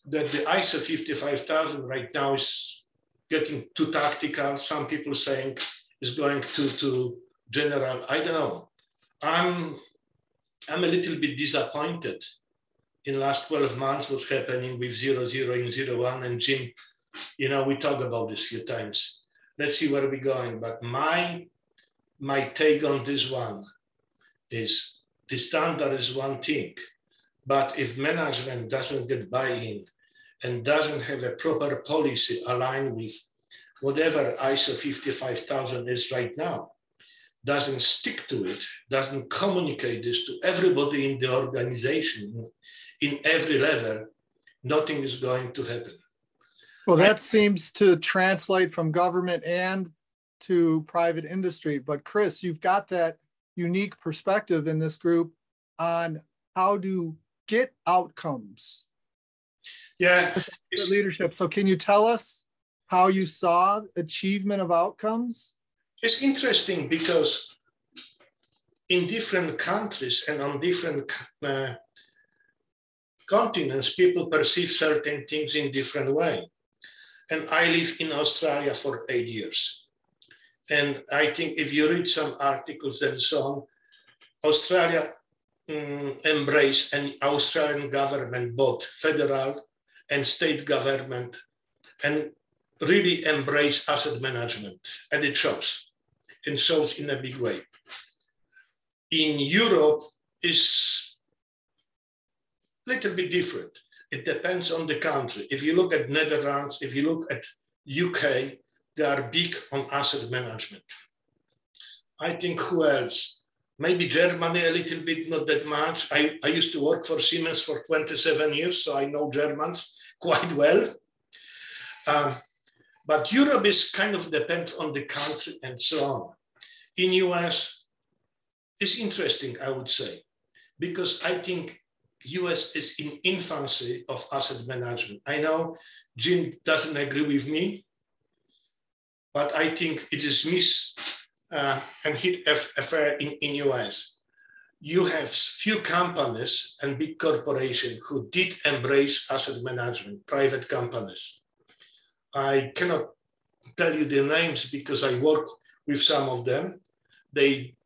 that the ISO 55000 right now is getting too tactical. Some people saying is going to general. I don't know. I'm a little bit disappointed in the last 12 months what's happening with 00 and 01, and Jim, you know, we talked about this a few times. Let's see where we're going. But my take on this one is the standard is one thing, but if management doesn't get buy-in and doesn't have a proper policy aligned with whatever ISO 55000 is right now, doesn't stick to it, doesn't communicate this to everybody in the organization, in every level, nothing is going to happen. Well, that seems to translate from government and to private industry. But Kris, you've got that unique perspective in this group on how to get outcomes. Yeah. Leadership. So can you tell us how you saw achievement of outcomes? It's interesting because in different countries and on different continents, people perceive certain things in different way. And I lived in Australia for 8 years. And I think if you read some articles and so on, Australia embraced, and Australian government, both federal and state government, and really embrace asset management, and it shows in a big way. In Europe, is a little bit different. It depends on the country. If you look at Netherlands, if you look at UK, they are big on asset management. I think who else? Maybe Germany a little bit, not that much. I used to work for Siemens for 27 years, so I know Germans quite well. But Europe is kind of depends on the country and so on. In US, it's interesting, I would say, because I think US is in infancy of asset management. I know Jim doesn't agree with me, but I think it is and hit affair in US. You have few companies and big corporations who did embrace asset management, private companies. I cannot tell you the names because I work with some of them. They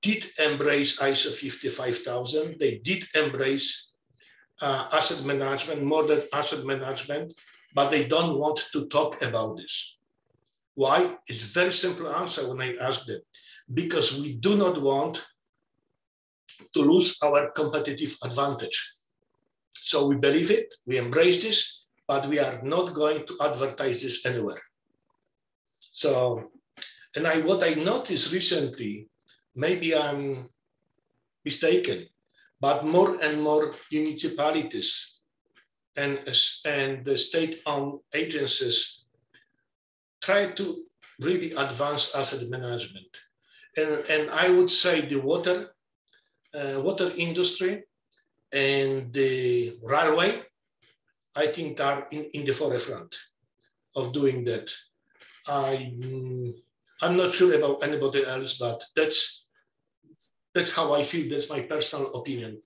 did embrace ISO 55000. They did embrace asset management, modern asset management, but they don't want to talk about this. Why? It's a very simple answer when I ask them. Because we do not want to lose our competitive advantage. So we believe it, we embrace this, but we are not going to advertise this anywhere. So, and what I noticed recently, maybe I'm mistaken, but more and more municipalities and the state-owned agencies try to really advance asset management. And I would say the water industry and the railway, I think are in the forefront of doing that. I'm not sure about anybody else, but that's how I feel. That's my personal opinion.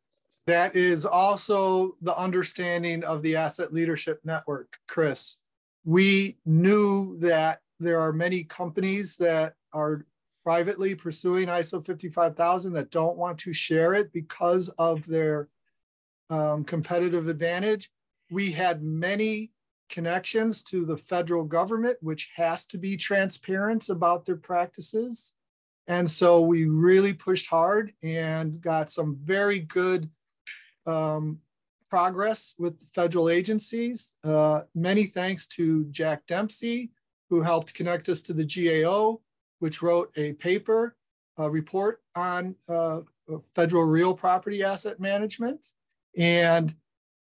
That is also the understanding of the Asset Leadership Network, Kris. We knew that there are many companies that are privately pursuing ISO 55000 that don't want to share it because of their competitive advantage. We had many connections to the federal government, which has to be transparent about their practices. And so we really pushed hard and got some very good progress with the federal agencies. Many thanks to Jack Dempsey, who helped connect us to the GAO, which wrote a paper, a report on federal real property asset management. And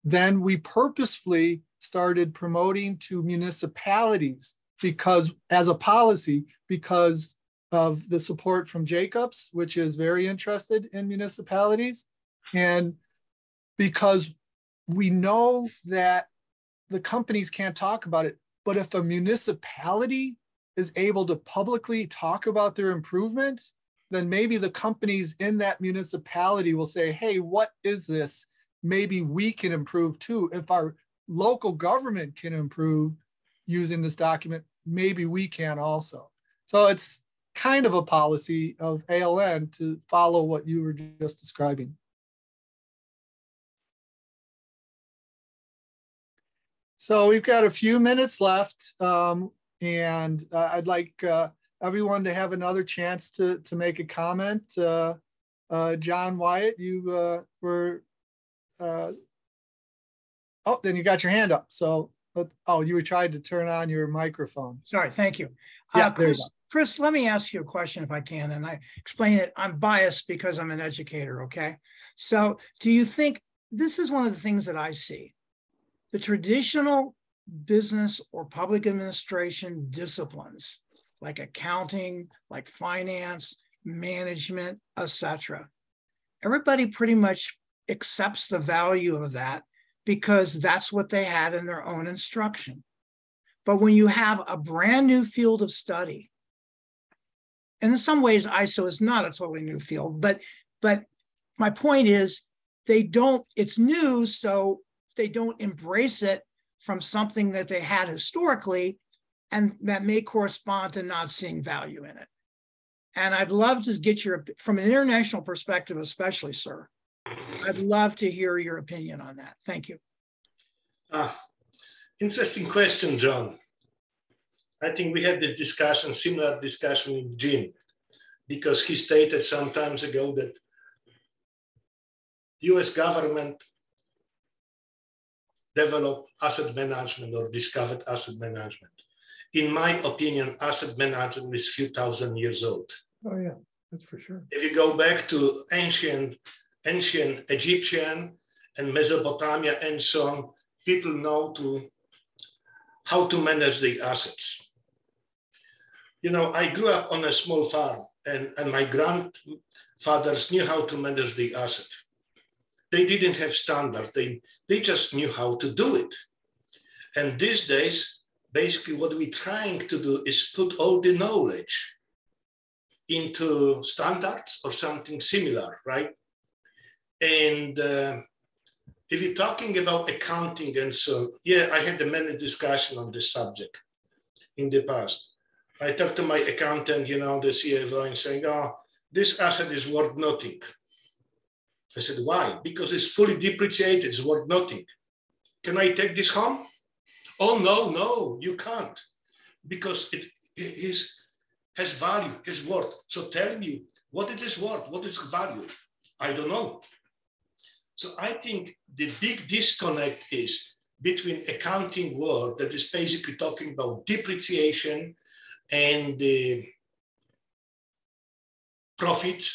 then we purposefully started promoting to municipalities because, as a policy, because of the support from Jacobs, which is very interested in municipalities. And because we know that the companies can't talk about it, but if a municipality is able to publicly talk about their improvements, then maybe the companies in that municipality will say, hey, what is this? Maybe we can improve too. If our local government can improve using this document, maybe we can also. So it's kind of a policy of ALN to follow what you were just describing. So we've got a few minutes left, and I'd like everyone to have another chance to make a comment. John Wyatt, you were, oh, then you got your hand up. So, oh, you were trying to turn on your microphone. Sorry, thank you. Yeah, Kris, let me ask you a question if I can, and I explain it. I'm biased because I'm an educator, okay? So do you think, this is one of the things that I see, the traditional business or public administration disciplines, like accounting, like finance, management, etc. Everybody pretty much accepts the value of that because that's what they had in their own instruction. But when you have a brand new field of study, and in some ways ISO is not a totally new field, but my point is it's new, so they don't embrace it from something that they had historically. and that may correspond to not seeing value in it. And I'd love to get from an international perspective, especially, sir, I'd love to hear your opinion on that. Thank you. Interesting question, John. I think we had this discussion, similar discussion with Jim, because he stated some time ago that US government developed asset management or discovered asset management. In my opinion, asset management is a few thousand years old. Oh yeah, that's for sure. If you go back to ancient Egyptian and Mesopotamia and so on, people know how to manage the assets. You know, I grew up on a small farm and my grandfathers knew how to manage the asset. They didn't have standards. They just knew how to do it. And these days, basically what we're trying to do is put all the knowledge into standards or something similar, right? And if you're talking about accounting and so on, yeah, I had many discussions on this subject in the past. I talked to my accountant, you know, the CFO, and saying, oh, this asset is worth nothing. I said, why? Because it's fully depreciated, it's worth nothing. Can I take this home? Oh, no, you can't. Because it has value, it's worth. So tell me what it is worth, what is value? I don't know. So I think the big disconnect is between accounting world that is basically talking about depreciation and the profit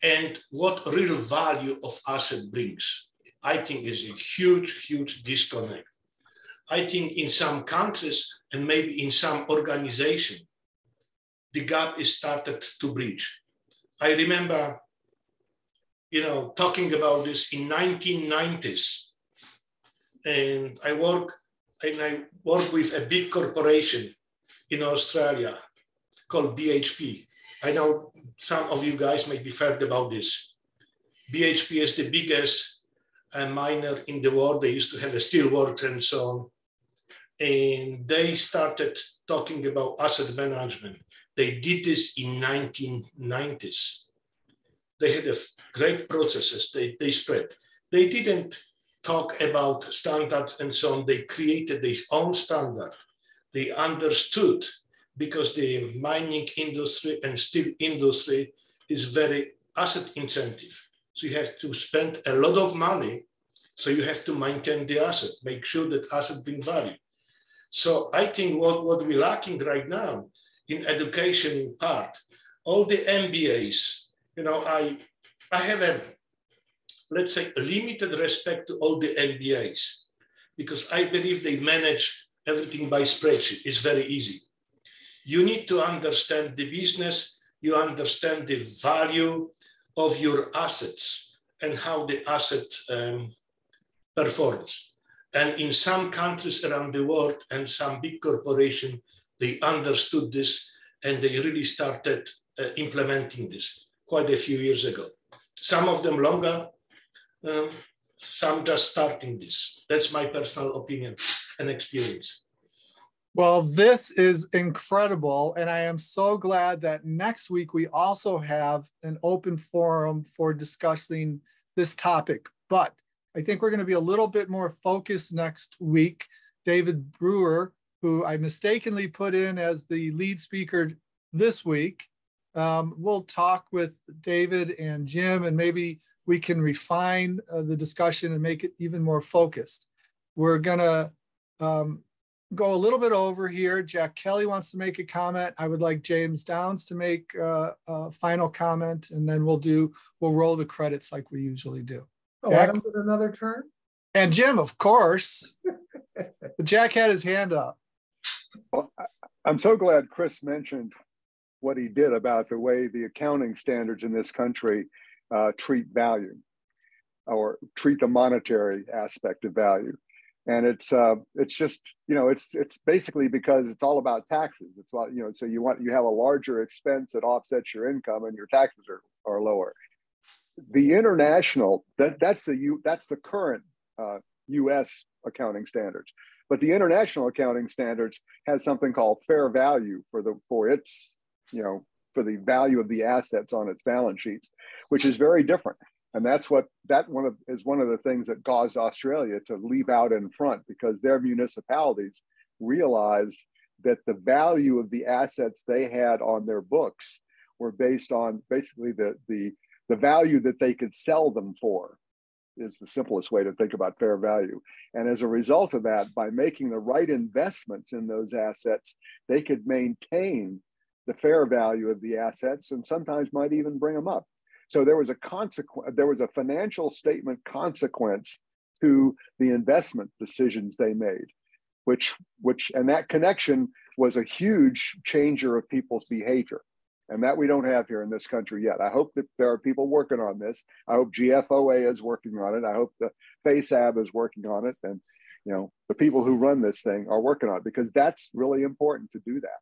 and what real value of asset brings. I think is a huge, huge disconnect. I think in some countries and maybe in some organization, the gap is started to bridge. I remember, you know, talking about this in 1990s, and I work with a big corporation in Australia called BHP. I know some of you guys may be heard about this. BHP is the biggest miner in the world. They used to have a steel works and so on. And they started talking about asset management. They did this in 1990s. They had great processes, they spread. They didn't talk about standards and so on. They created their own standard. They understood because the mining industry and steel industry is very asset intensive. So you have to spend a lot of money. So you have to maintain the asset, make sure that asset bring value. So I think what we're lacking right now in education part, all the MBAs, you know, I have let's say, a limited respect to all the MBAs because I believe they manage everything by spreadsheet. It's very easy. You need to understand the business, you understand the value of your assets and how the asset performs. And in some countries around the world and some big corporations, they understood this and they really started implementing this quite a few years ago. Some of them longer, some just starting this. That's my personal opinion and experience. Well, this is incredible. And I am so glad that next week we also have an open forum for discussing this topic. But I think we're going to be a little bit more focused next week. David Brewer, who I mistakenly put in as the lead speaker this week, we'll talk with David and Jim, and maybe we can refine the discussion and make it even more focused. We're going to go a little bit over here. Jack Kelly wants to make a comment. I would like James Downs to make a final comment, and then we'll roll the credits like we usually do. Oh, Jack? Adam get another turn? And Jim, of course. But Jack had his hand up. Well, I'm so glad Kris mentioned what he did about the way the accounting standards in this country treat value or treat the monetary aspect of value. And it's just, you know, it's basically because it's all about taxes. It's about, you know, so you have a larger expense that offsets your income and your taxes are lower. The international, that's the current US accounting standards. But the International Accounting Standards has something called fair value for its, for the value of the assets on its balance sheets, which is very different. And that's one of the things that caused Australia to leap out in front, because their municipalities realized that the value of the assets they had on their books were based on basically the value that they could sell them for, is the simplest way to think about fair value. And as a result of that, by making the right investments in those assets, they could maintain the fair value of the assets and sometimes might even bring them up. So there was a financial statement consequence to the investment decisions they made, and that connection was a huge changer of people's behavior. And that we don't have here in this country yet. I hope that there are people working on this. I hope GFOA is working on it. I hope the FASAB is working on it. And, the people who run this thing are working on it, because that's really important to do that.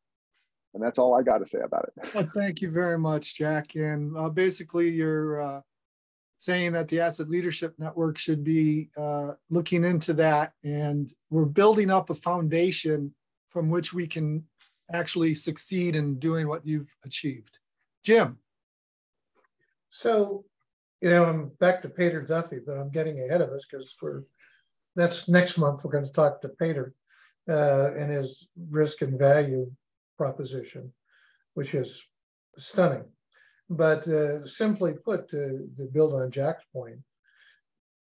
And that's all I got to say about it. Well, thank you very much, Jack. And basically, you're saying that the Asset Leadership Network should be looking into that. And we're building up a foundation from which we can actually succeed in doing what you've achieved. Jim. So, I'm back to Peter Duffy, but I'm getting ahead of us because that's next month. We're going to talk to Peter and his risk and value proposition, which is stunning. But simply put, to build on Jack's point,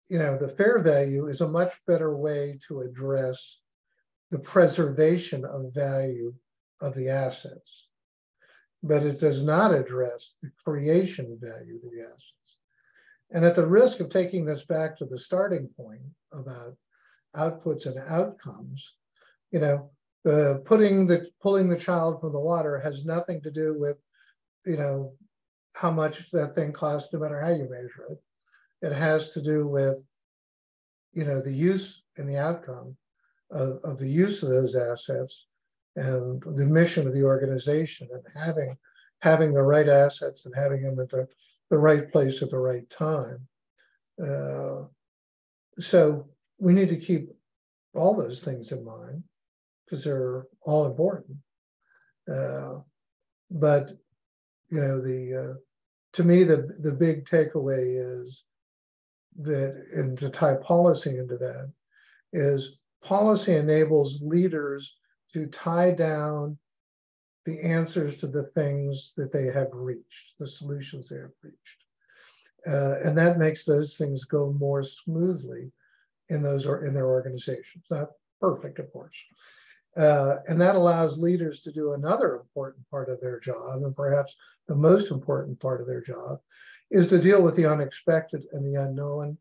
the fair value is a much better way to address the preservation of value of the assets, but it does not address the creation value of the assets. And at the risk of taking this back to the starting point about outputs and outcomes, pulling the child from the water has nothing to do with, how much that thing costs, no matter how you measure it. It has to do with, the use and the outcome of the use of those assets and the mission of the organization, and having the right assets and having them at the right place at the right time. So we need to keep all those things in mind because they're all important. But to me, the big takeaway is that, and to tie policy into that, is policy enables leaders to tie down the answers to the things that they have reached, the solutions they have reached. And that makes those things go more smoothly in their organizations. Not perfect, of course. And that allows leaders to do another important part of their job, and perhaps the most important part of their job, is to deal with the unexpected and the unknown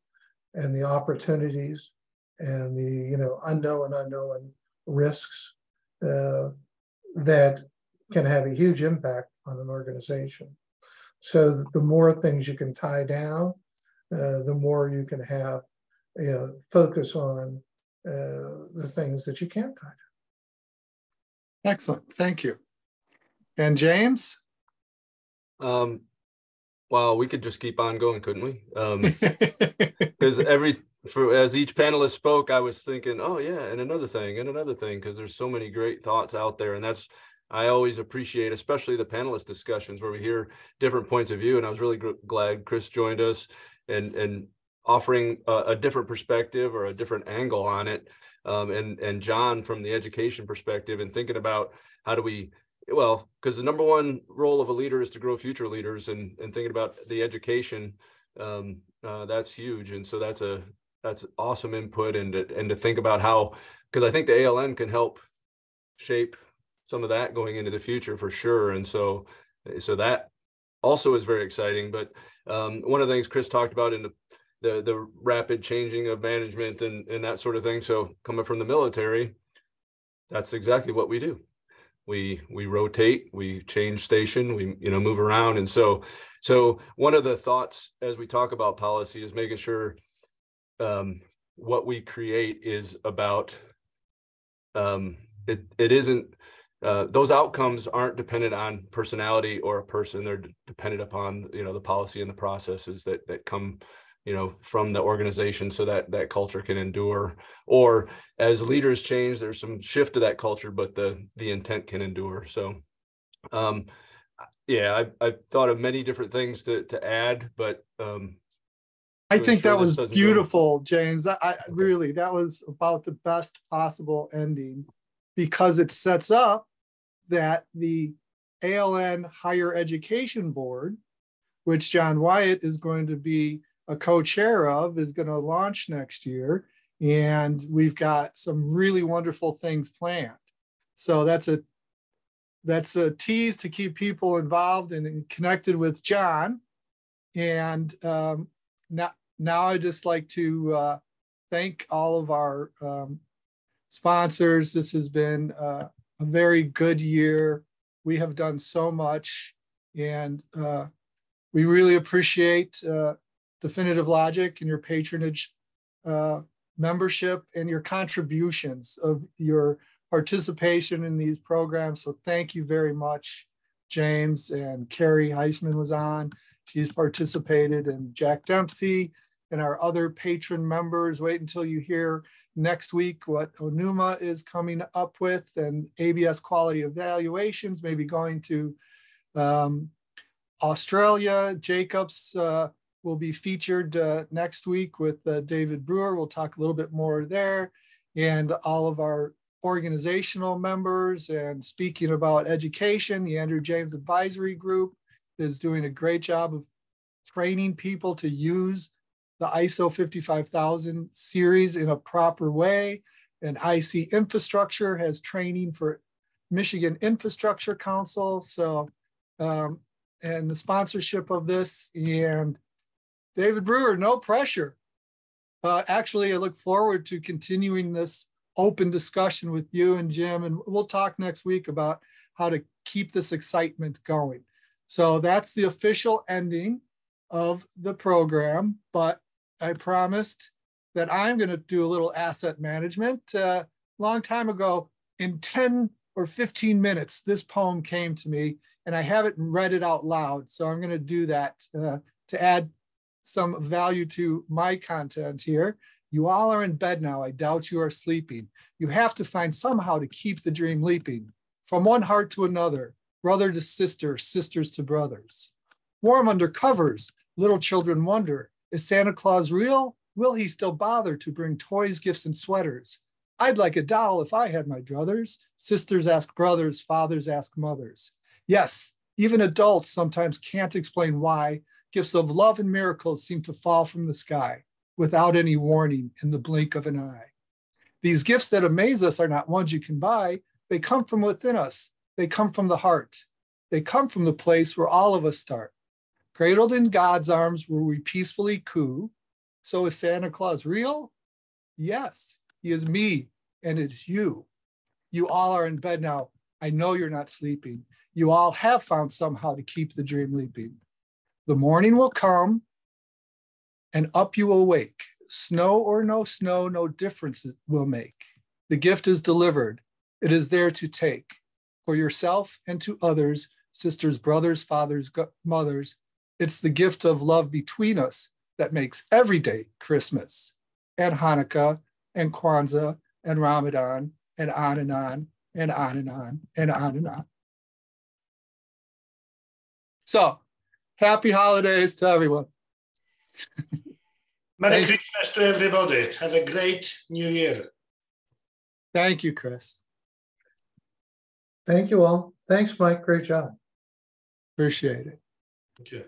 and the opportunities and the unknown risks that can have a huge impact on an organization. So the more things you can tie down, the more you can have focus on the things that you can't tie down. Excellent, thank you. And James? Well, we could just keep on going, couldn't we? Because as each panelist spoke, I was thinking, oh yeah, and another thing, because there's so many great thoughts out there. And I always appreciate, especially the panelist discussions where we hear different points of view. And I was really glad Kris joined us and offering a different perspective or a different angle on it. And John from the education perspective, and thinking about how do we, because the number one role of a leader is to grow future leaders, and thinking about the education, that's huge. And so that's awesome input, and to think about how, because I think the ALN can help shape some of that going into the future for sure. And so that also is very exciting. But one of the things Kris talked about in the rapid changing of management and that sort of thing. So coming from the military, that's exactly what we do. We rotate, we change station, we move around. And so one of the thoughts as we talk about policy is making sure what we create is about it isn't those outcomes aren't dependent on personality or a person. They're dependent upon the policy and the processes that come from the organization so that that culture can endure. Or as leaders change, there's some shift to that culture, but the intent can endure. So yeah, I thought of many different things to add, but I think that was beautiful, James. I really, that was about the best possible ending, because it sets up that the ALN Higher Education Board, which John Wyatt is going to be a co-chair of, is going to launch next year. And we've got some really wonderful things planned. So that's a tease to keep people involved and connected with John. And now I'd just like to thank all of our sponsors. This has been a very good year. We have done so much, and we really appreciate Definitive Logic and your patronage, membership, and your contributions of your participation in these programs. So thank you very much, James. And Carrie Heisman was on. She's participated, and Jack Dempsey and our other patron members. Wait until you hear next week what Onuma is coming up with, and ABS quality evaluations, maybe going to Australia. Jacobs will be featured next week with David Brewer. We'll talk a little bit more there, and all of our organizational members. And speaking about education, the Andrew James Advisory Group is doing a great job of training people to use the ISO 55000 series in a proper way. And IC Infrastructure has training for Michigan Infrastructure Council. So, and the sponsorship of this, and David Brewer, no pressure. Actually, I look forward to continuing this open discussion with you and Jim, and we'll talk next week about how to keep this excitement going. So that's the official ending of the program, but I promised that I'm going to do a little asset management. Long time ago, in 10 or 15 minutes, this poem came to me, and I haven't read it out loud. So I'm going to do that to add some value to my content here. You all are in bed now. I doubt you are sleeping. You have to find somehow to keep the dream leaping. From one heart to another, brother to sister, sisters to brothers. Warm under covers, little children wonder, is Santa Claus real? Will he still bother to bring toys, gifts, and sweaters? I'd like a doll if I had my druthers. Sisters ask brothers, fathers ask mothers. Yes, even adults sometimes can't explain why gifts of love and miracles seem to fall from the sky without any warning in the blink of an eye. These gifts that amaze us are not ones you can buy. They come from within us. They come from the heart. They come from the place where all of us start. Cradled in God's arms where we peacefully coo. So is Santa Claus real? Yes, he is me, and it is you. You all are in bed now. I know you're not sleeping. You all have found somehow to keep the dream leaping. The morning will come, and up you will wake. Snow or no snow, no difference it will make. The gift is delivered. It is there to take. For yourself and to others, sisters, brothers, fathers, mothers. It's the gift of love between us that makes every day Christmas, and Hanukkah, and Kwanzaa, and Ramadan, and on and on, and on and on, and on and on. So, happy holidays to everyone. Merry Christmas to everybody. Have a great New Year. Thank you, Kris. Thank you all. Thanks, Mike. Great job. Appreciate it. Thank you.